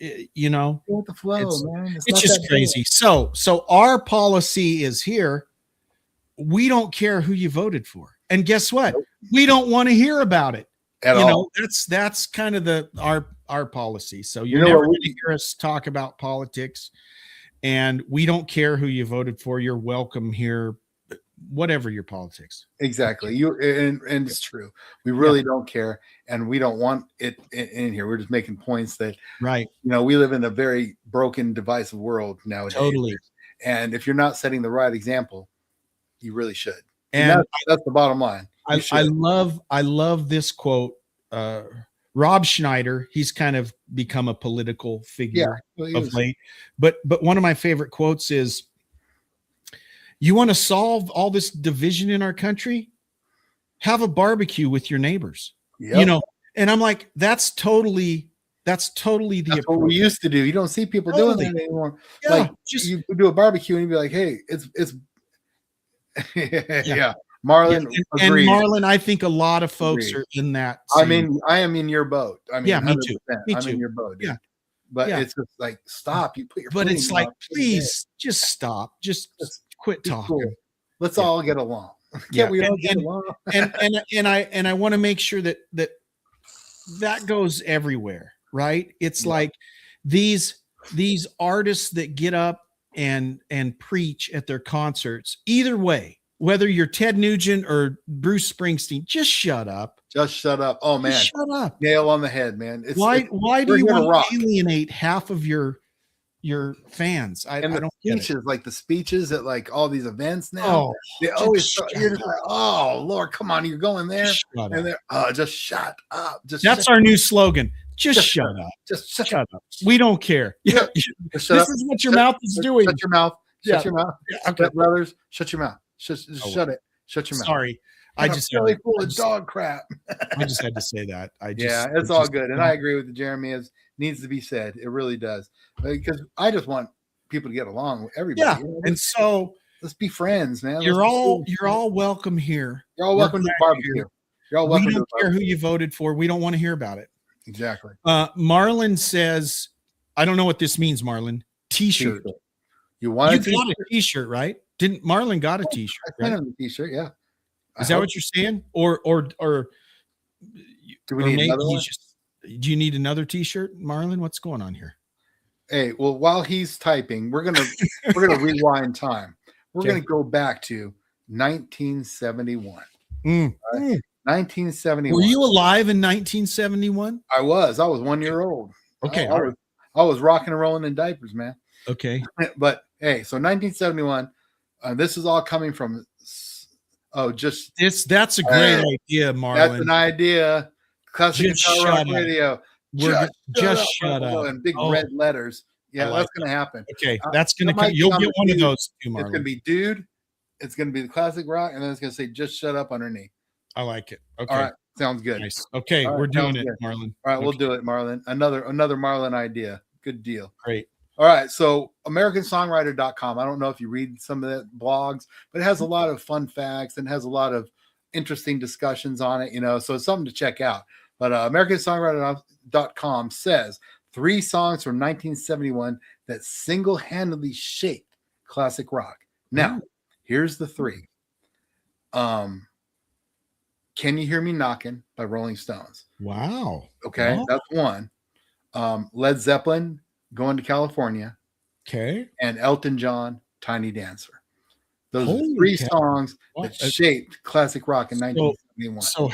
go with the flow, man. It's just crazy. So our policy is here. We don't care who you voted for. And guess what? Nope. We don't want to hear about it. At all. That's kind of our policy. So you're never going to hear us talk about politics. and we don't care who you voted for. You're welcome here, whatever your politics. Exactly. And it's true. We really don't care, and we don't want it in here. We're just making points that, Right. we live in a very broken, divisive world nowadays. Totally. And if you're not setting the right example, you really should. And that's the bottom line. I love this quote. Rob Schneider, he's kind of become a political figure of late. But one of my favorite quotes is, "You want to solve all this division in our country? Have a barbecue with your neighbors." Yep. And I'm like, that's totally the what we used to do. You don't see people doing that anymore. Yeah, like you do a barbecue and you'd be like, "Hey, it's yeah." Marlon and Marlon, I think a lot of folks are in that. I am in your boat. I mean, me too. I'm in your boat. Dude. Yeah. But it's just like, stop. You put your But it's like, please just stop. Just quit talking. Cool. Let's all get along. Can't we all get along? and I want to make sure that goes everywhere, right? It's like these artists that get up and preach at their concerts, either way, whether you're Ted Nugent or Bruce Springsteen, just shut up. Just shut up. Oh man, just shut up. Nail on the head, man. Why do you want to alienate half of your fans? I don't speeches, get it. like the speeches at like all these events now. They always you're just like, oh Lord, come on, you're going there, and they're just shut up. That's our new slogan. Just shut up. Just shut up. We don't care. Yeah. This is what your mouth is doing. Shut your mouth. Shut your mouth. Okay, brothers, shut your mouth. Just shut it. Shut your mouth. Sorry. I just really full of dog crap. I just had to say that. It's all good. And I agree with Jeremy. It needs to be said. It really does. Because I just want people to get along with everybody. Yeah. And so let's be friends, man. You're all welcome here. You're all welcome to barbecue. You're all welcome. We don't care who you voted for. We don't want to hear about it. Exactly. Marlon says, I don't know what this means, Marlon. T-shirt. You got a T-shirt, right? Didn't Marlon got a T-shirt? I sent him the T-shirt, yeah. Is that what you're saying? Or do we need another one? Do you need another T-shirt, Marlon? What's going on here? Hey, well, while he's typing, we're gonna rewind time. We're gonna go back to 1971. Right? 1971. Were you alive in 1971? I was 1 year old. Okay, I was rocking and rolling in diapers, man. Okay, but hey, so 1971. This is all coming from. That's a great idea, Marlon. That's an idea. Classic Guitar Rock Radio. Just shut up. And big red letters. Yeah, that's going to happen. Okay, that's going to come. You'll get one of those too, Marlon. It's going to be dude. It's going to be the classic rock, and then it's going to say "just shut up" underneath. I like it. Okay, all right, sounds good. Nice. Okay, we're doing it, Marlon. All right, we'll do it, Marlon. Another Marlon idea. Good deal. Great. All right, so AmericanSongwriter.com. I don't know if you read some of the blogs, but it has a lot of fun facts and has a lot of interesting discussions on it, so it's something to check out. But AmericanSongwriter.com says 3 songs from 1971 that single-handedly shaped classic rock. Now, here's the 3. Can You Hear Me Knocking by Rolling Stones. Wow. Okay, wow. That's one. Led Zeppelin, Going to California. Okay. And Elton John, Tiny Dancer. Those are 3 songs that shaped classic rock in 1971. So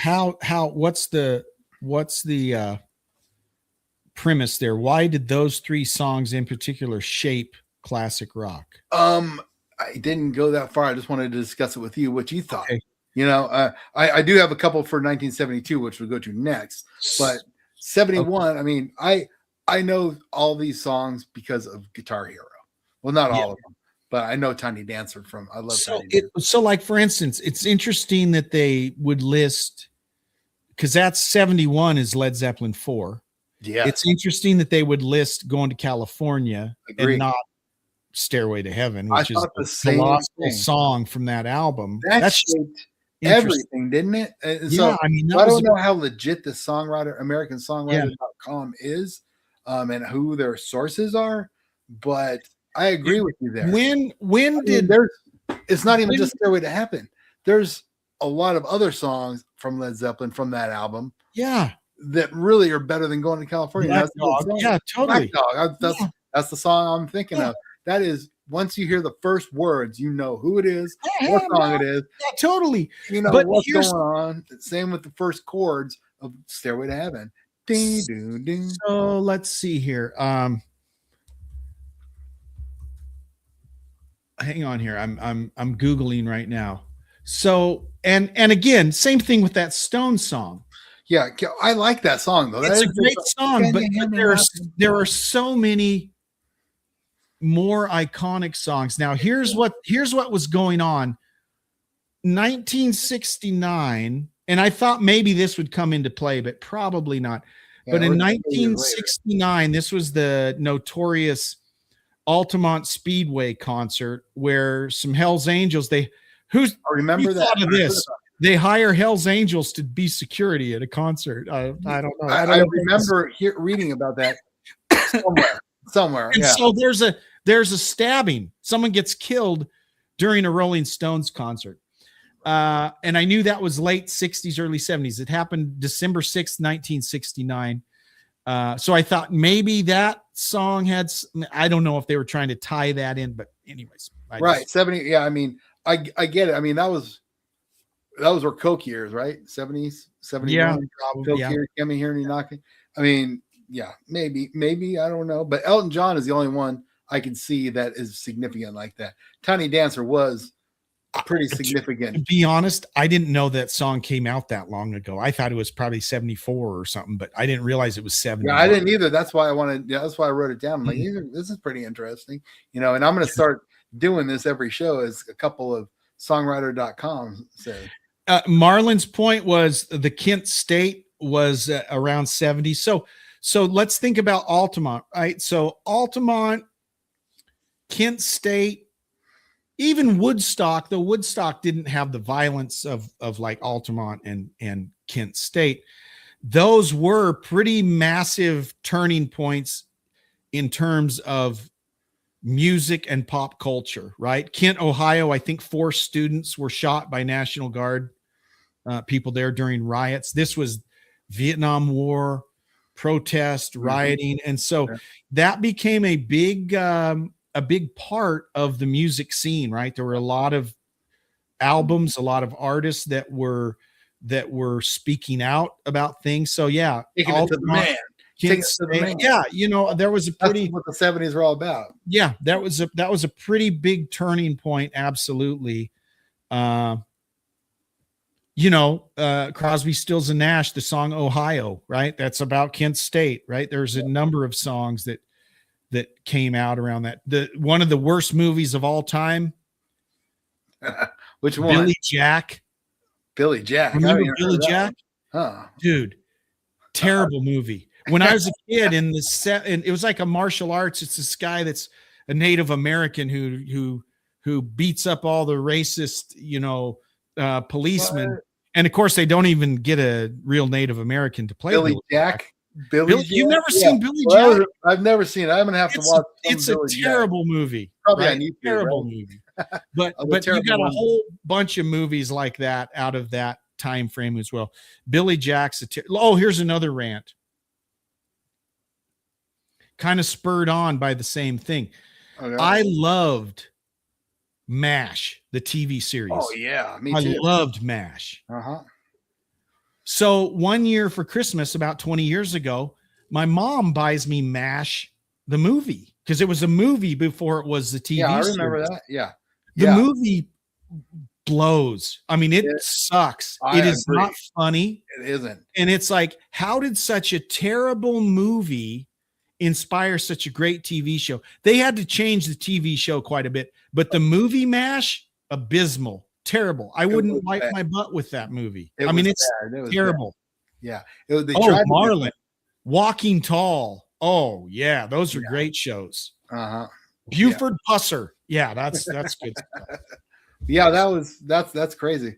what's the premise there? Why did those 3 songs in particular shape classic rock? I didn't go that far. I just wanted to discuss it with you, what you thought. Okay. I do have a couple for 1972, which we'll go to next. But 71, okay. I mean, I know all these songs because of Guitar Hero. Well, not all of them, but I know Tiny Dancer from. I love Tiny Dancer. So, like for instance, it's interesting that they would list, because that's 71 is Led Zeppelin 4. Yeah, it's interesting that they would list Going to California and not Stairway to Heaven, which is the lost song from that album. That's everything, didn't it? And so I mean, I don't know how legit the songwriter, AmericanSongwriter.com is, and who their sources are, but I agree with you there. It's not even just Stairway to Heaven. There's a lot of other songs from Led Zeppelin from that album. Yeah. That really are better than Going to California. Black Dog. Yeah, totally. Black Dog. That's the song I'm thinking of. that is once you hear the first words, you know who it is, what song it is, Yeah, totally. you know But what's here's going on. Same with the first chords of Stairway to Heaven. Ding, ding, ding. so let's see here. Hang on here. I'm Googling right now. So and again, same thing with that Stone song. Yeah, I like that song though. It's That a is great just song, but Can You Hear Me there are Laughing? so many more iconic songs. Now here's what was going on. 1969, and I thought maybe this would come into play, but probably not. Yeah, But in we're 20 years later. 1969, this was the notorious Altamont Speedway concert where some Hell's Angels, I remember who that. thought of this? They hire Hell's Angels to be security at a concert. I don't know. I remember reading about that somewhere. And Yeah. so there's a stabbing. Someone gets killed during a Rolling Stones concert. And I knew that was late 60s, early 70s. It happened December 6th, 1969. So I thought maybe that song had, I don't know if they were trying to tie that in, but anyways. Right. 70. Yeah. I mean, I get it. I mean, that was our Coke years, right? 70s, 71. Yeah, Coke probably. Yeah. years, Can Me Hear Me Knocking. I mean, yeah, maybe, I don't know. But Elton John is the only one I can see that is significant like that. Tiny Dancer was pretty significant. To be honest, I didn't know that song came out that long ago. I thought it was probably 74 or something, but I didn't realize it was 70. Yeah, I didn't either. That's why that's why I wrote it down. I'm like, this is pretty interesting, you know, and I'm going to start doing this every show, as a couple of songwriter.com said. Marlon's point was the Kent State was around 70. So let's think about Altamont, right? So Altamont, Kent State, even Woodstock, though Woodstock didn't have the violence of like Altamont and Kent State. Those were pretty massive turning points in terms of music and pop culture, right? Kent, Ohio, I think 4 students were shot by National Guard people there during riots. This was Vietnam War, protest, rioting. And so that became a big part of the music scene, right? There were a lot of albums, a lot of artists that were speaking out about things. So yeah, Taking it to the man. Yeah, you know, there was a pretty, that's what the 70s were all about. Yeah, that was a pretty big turning point. Absolutely. You know, Crosby, Stills and Nash, the song Ohio, right? That's about Kent State, right? There's a number of songs that came out around that. One of the worst movies of all time. Which one? Billy Jack. Billy Jack. Remember Billy Jack? Huh. Dude, terrible movie. When I was a kid in the set, and it was like a martial arts. It's this guy that's a Native American who beats up all the racist, you know, policemen. And of course, they don't even get a real Native American to play Billy Jack. Billy Jack? You've never seen Billy Jack? I've never seen it. I'm gonna have to watch. It's a terrible movie. Probably right? on YouTube, terrible right? movie. But you got a whole bunch of movies like that out of that time frame as well. Billy Jack's here's another rant. Kind of spurred on by the same thing. Okay. I loved MASH, the TV series. Oh yeah, me I too. loved MASH. Uh-huh. So one year for Christmas, about 20 years ago, my mom buys me MASH, the movie, because it was a movie before it was the TV. Yeah, I remember that. Yeah. The movie blows. I mean, it sucks. It is not funny. It isn't. And it's like, how did such a terrible movie inspire such a great TV show? They had to change the TV show quite a bit, but the movie MASH, abysmal, terrible. I wouldn't wipe my butt with that movie. I mean, it's terrible. Bad. Yeah. Marlon, Walking Tall. Oh yeah, those are great shows. Uh-huh. Buford Pusser. Yeah, that's good stuff. Yeah, that's crazy.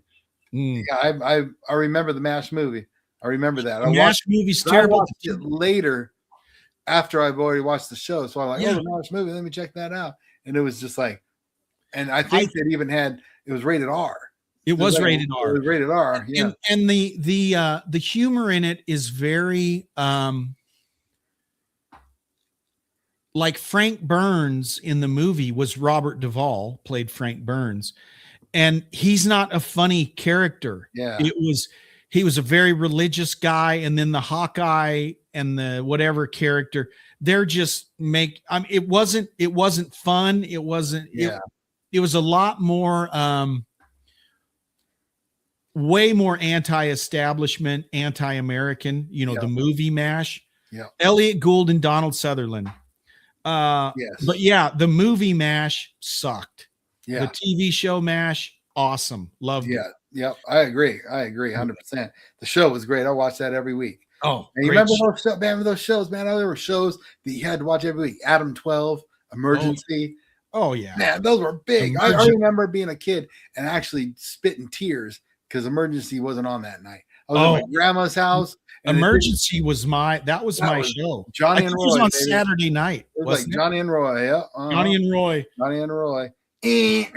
Yeah, I remember the MASH movie. I remember that. The MASH movie's terrible. I watched it later after I've already watched the show. So I'm like, the MASH movie, let me check that out. And it was just like, and I think it even had, it was rated R. It was rated R. It was rated R. Yeah. And the humor in it is very like Frank Burns in the movie was Robert Duvall, played Frank Burns, and he's not a funny character. Yeah. He was a very religious guy, and then the Hawkeye and the whatever character, they're just it wasn't fun. It wasn't it was a lot more way more anti-establishment, anti-American, the movie MASH. Yeah. Elliot Gould and Donald Sutherland. Yes. But yeah, the movie MASH sucked. Yeah. The TV show MASH, awesome. Loved it. Yeah. I agree 100%. The show was great. I watched that every week. Oh, and you remember those shows, man? There were shows that you had to watch every week. Adam 12, Emergency. Oh yeah. Man, those were big. I remember being a kid and actually spitting tears because Emergency wasn't on that night. I was at my grandma's house. Emergency was my show. Johnny and Roy. It was on Saturday night. It was like Johnny and Roy. Yeah. Johnny and Roy. Johnny and Roy. That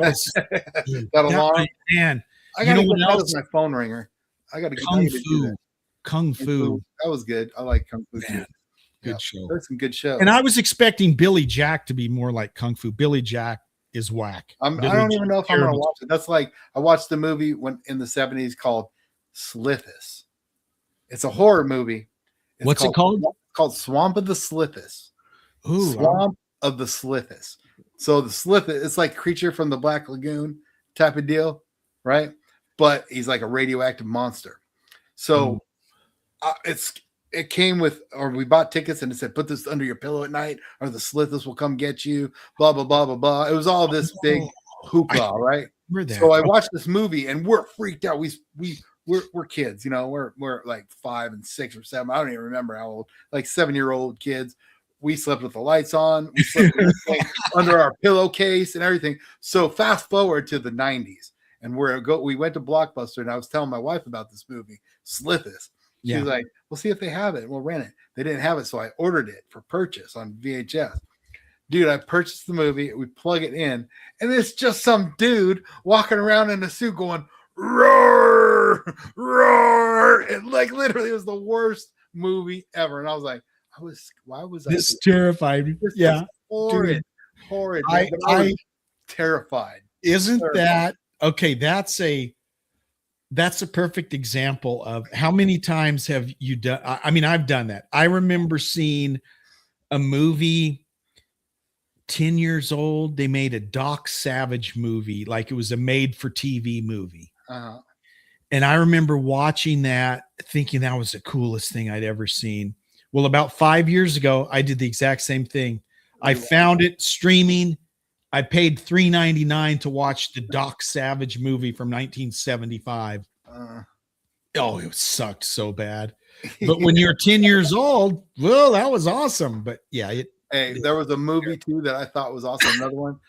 was that alarm. Man, I gotta get that as my phone ringer. I gotta Kung Fu. That was good. I like Kung Fu too. Good show. There's some good shows. And I was expecting Billy Jack to be more like Kung Fu. Billy Jack is whack. I don't even know if I'm gonna watch it. That's like I watched the movie in the 70s called Slithis. It's a horror movie. What's it called? It's called Swamp of the Slithis. Ooh, Swamp of the Slithis. So the Slithis, it's like Creature from the Black Lagoon type of deal, right? But he's like a radioactive monster. So it came with, or we bought tickets and it said, put this under your pillow at night or the Slithis will come get you, blah, blah, blah, blah, blah. It was all this big hoopla, right? So I watched this movie and we're freaked out. We're kids, we're like 5 and 6 or 7. I don't even remember how old, like 7-year-old kids. We slept with the lights on. We slept under our pillowcase and everything. So fast forward to the 90s. And we went to Blockbuster and I was telling my wife about this movie, Slithis. She was like, we'll see if they have it. We'll rent it. They didn't have it. So I ordered it for purchase on VHS. Dude, I purchased the movie. We plug it in. And it's just some dude walking around in a suit going, roar, roar. And like literally it was the worst movie ever. And I was like, why was I? This terrified me. Yeah. Horrid. I was terrified. Isn't that okay? That's a perfect example of how many times have you done. I mean, I've done that. I remember seeing a movie 10 years old. They made a Doc Savage movie, like it was a made for TV movie. And I remember watching that, thinking that was the coolest thing I'd ever seen. Well, about 5 years ago, I did the exact same thing. I found it streaming. I paid $3.99 to watch the Doc Savage movie from 1975. It sucked so bad. But when you're 10 years old, well, that was awesome. But yeah, there was a movie too that I thought was awesome. Another one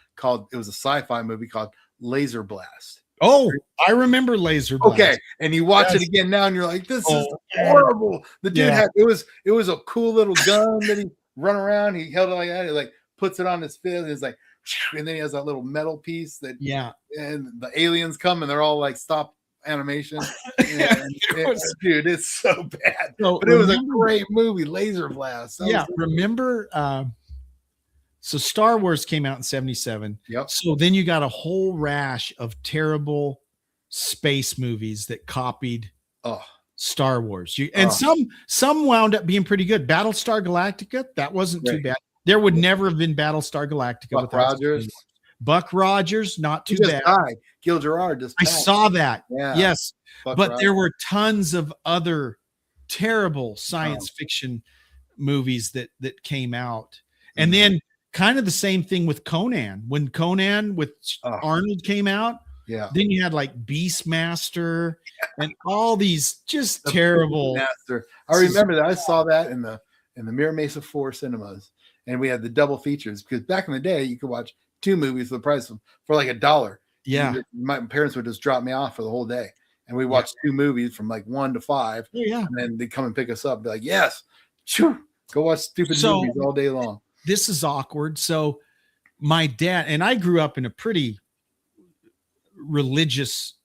it was a sci-fi movie called Laser Blast. Oh, I remember Laser Blast. Okay, and you watch it again now, and you're like, "This is horrible." The dude had it was a cool little gun that he run around. He held it like that. He like puts it on his fist. And it's like, and then he has that little metal piece that and the aliens come and they're all like stop animation. Dude, it's so bad. But it was a great movie, Laser Blast. Remember. So Star Wars came out in 77. Yep. So then you got a whole rash of terrible space movies that copied Star Wars. And some wound up being pretty good. Battlestar Galactica, that wasn't too bad. There would never have been Battlestar Galactica without Buck Rogers, not too bad. Gil Gerard just I saw that. Yeah. Yes. But there were tons of other terrible science fiction movies that came out. And then kind of the same thing with Conan. When Conan with Arnold came out, then you had like Beastmaster and all these just terrible. I remember that. I saw that in the Mira Mesa 4 cinemas, and we had the double features because back in the day you could watch 2 movies for the price for like $1. Yeah, my parents would just drop me off for the whole day, and we watched 2 movies from like 1 to 5. And then they'd come and pick us up, and be like, "Yes, go watch stupid movies all day long." This is awkward. So my dad and I grew up in a pretty religious,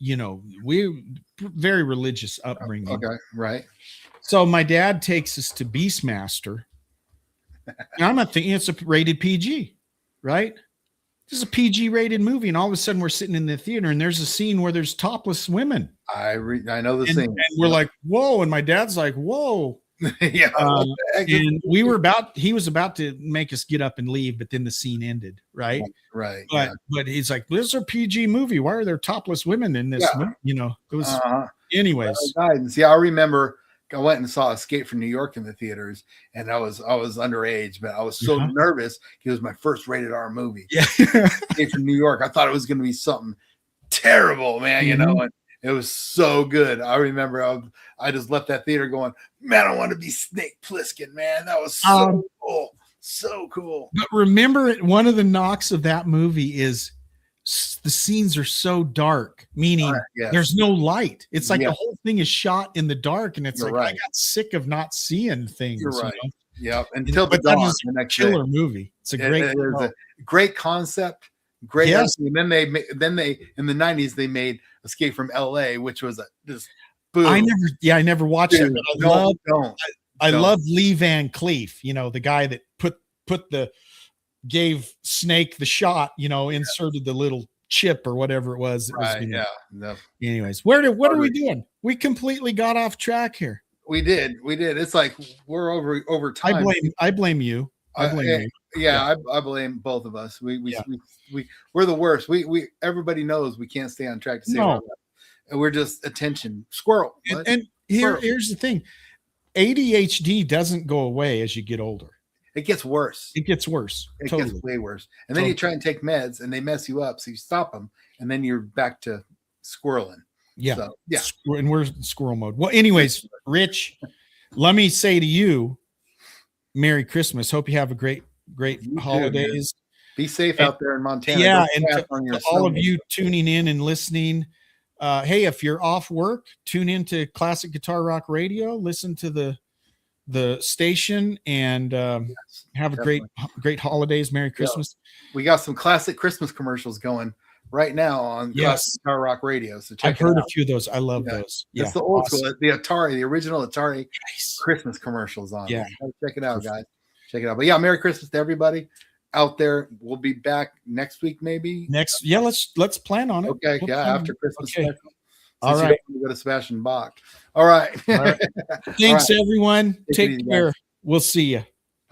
very religious upbringing. Okay, right. So my dad takes us to Beastmaster And I'm not thinking it's a rated PG, right? This is a PG rated movie, and all of a sudden we're sitting in the theater, and there's a scene where there's topless women, I know the and, scene. and we're like, "Whoa!" And my dad's like, "Whoa!" Yeah. Uh, and he was about to make us get up and leave, but then the scene ended, right? Right. But he's like, "This is a PG movie. Why are there topless women in this?" Yeah. You know, it was. Uh-huh. Anyways, guidance. Yeah, I remember I went and saw Escape from New York in the theaters, and I was underage, but I was so nervous. It was my first rated R movie. Yeah. Escape from New York. I thought it was going to be something terrible, man. You know, and it was so good. I remember I just left that theater going, man, I want to be Snake Plissken, man. That was so cool. So cool. But remember, one of the knocks of that movie is the scenes are so dark, meaning there's no light. It's like the whole thing is shot in the dark, and it's I got sick of not seeing things. You're right. You know? Yeah. Until the dawn. The next killer movie. It's a great concept. Great. Yes. And then they in the 90s they made Escape from LA, which was just boom. I never watched it. But I love Lee Van Cleef, you know, the guy that gave Snake the shot, you know, inserted the little chip or whatever it was. Anyways, what are we doing? We completely got off track here. We did. It's like we're over time. I blame you. I blame you. I blame both of us. We're the worst. We everybody knows we can't stay on track to say we're just attention squirrel. And here's the thing. ADHD doesn't go away as you get older. It gets worse. It gets worse. It gets way worse. And then you try and take meds and they mess you up. So you stop them and then you're back to squirreling. Yeah. So, and we're in squirrel mode. Well, anyways, Rich, let me say to you, Merry Christmas. Hope you have a great holidays. Be safe out there in Montana. Yeah. And to all of you tuning in and listening, hey, if you're off work, tune into Classic Guitar Rock Radio, listen to the station, and have a great holidays. Merry Christmas. We got some classic Christmas commercials going right now on Classic Guitar Rock Radio. So I've heard a few of those. I love those. It's the old school, the original Atari Christmas commercials on. Yeah. Check it out, guys. Check it out. But Merry Christmas to everybody out there. We'll be back next week, maybe. Let's plan on it. Okay. After Christmas. Okay. All right. Go to Sebastian Bach. All right. Thanks, everyone. Take care. We'll see you.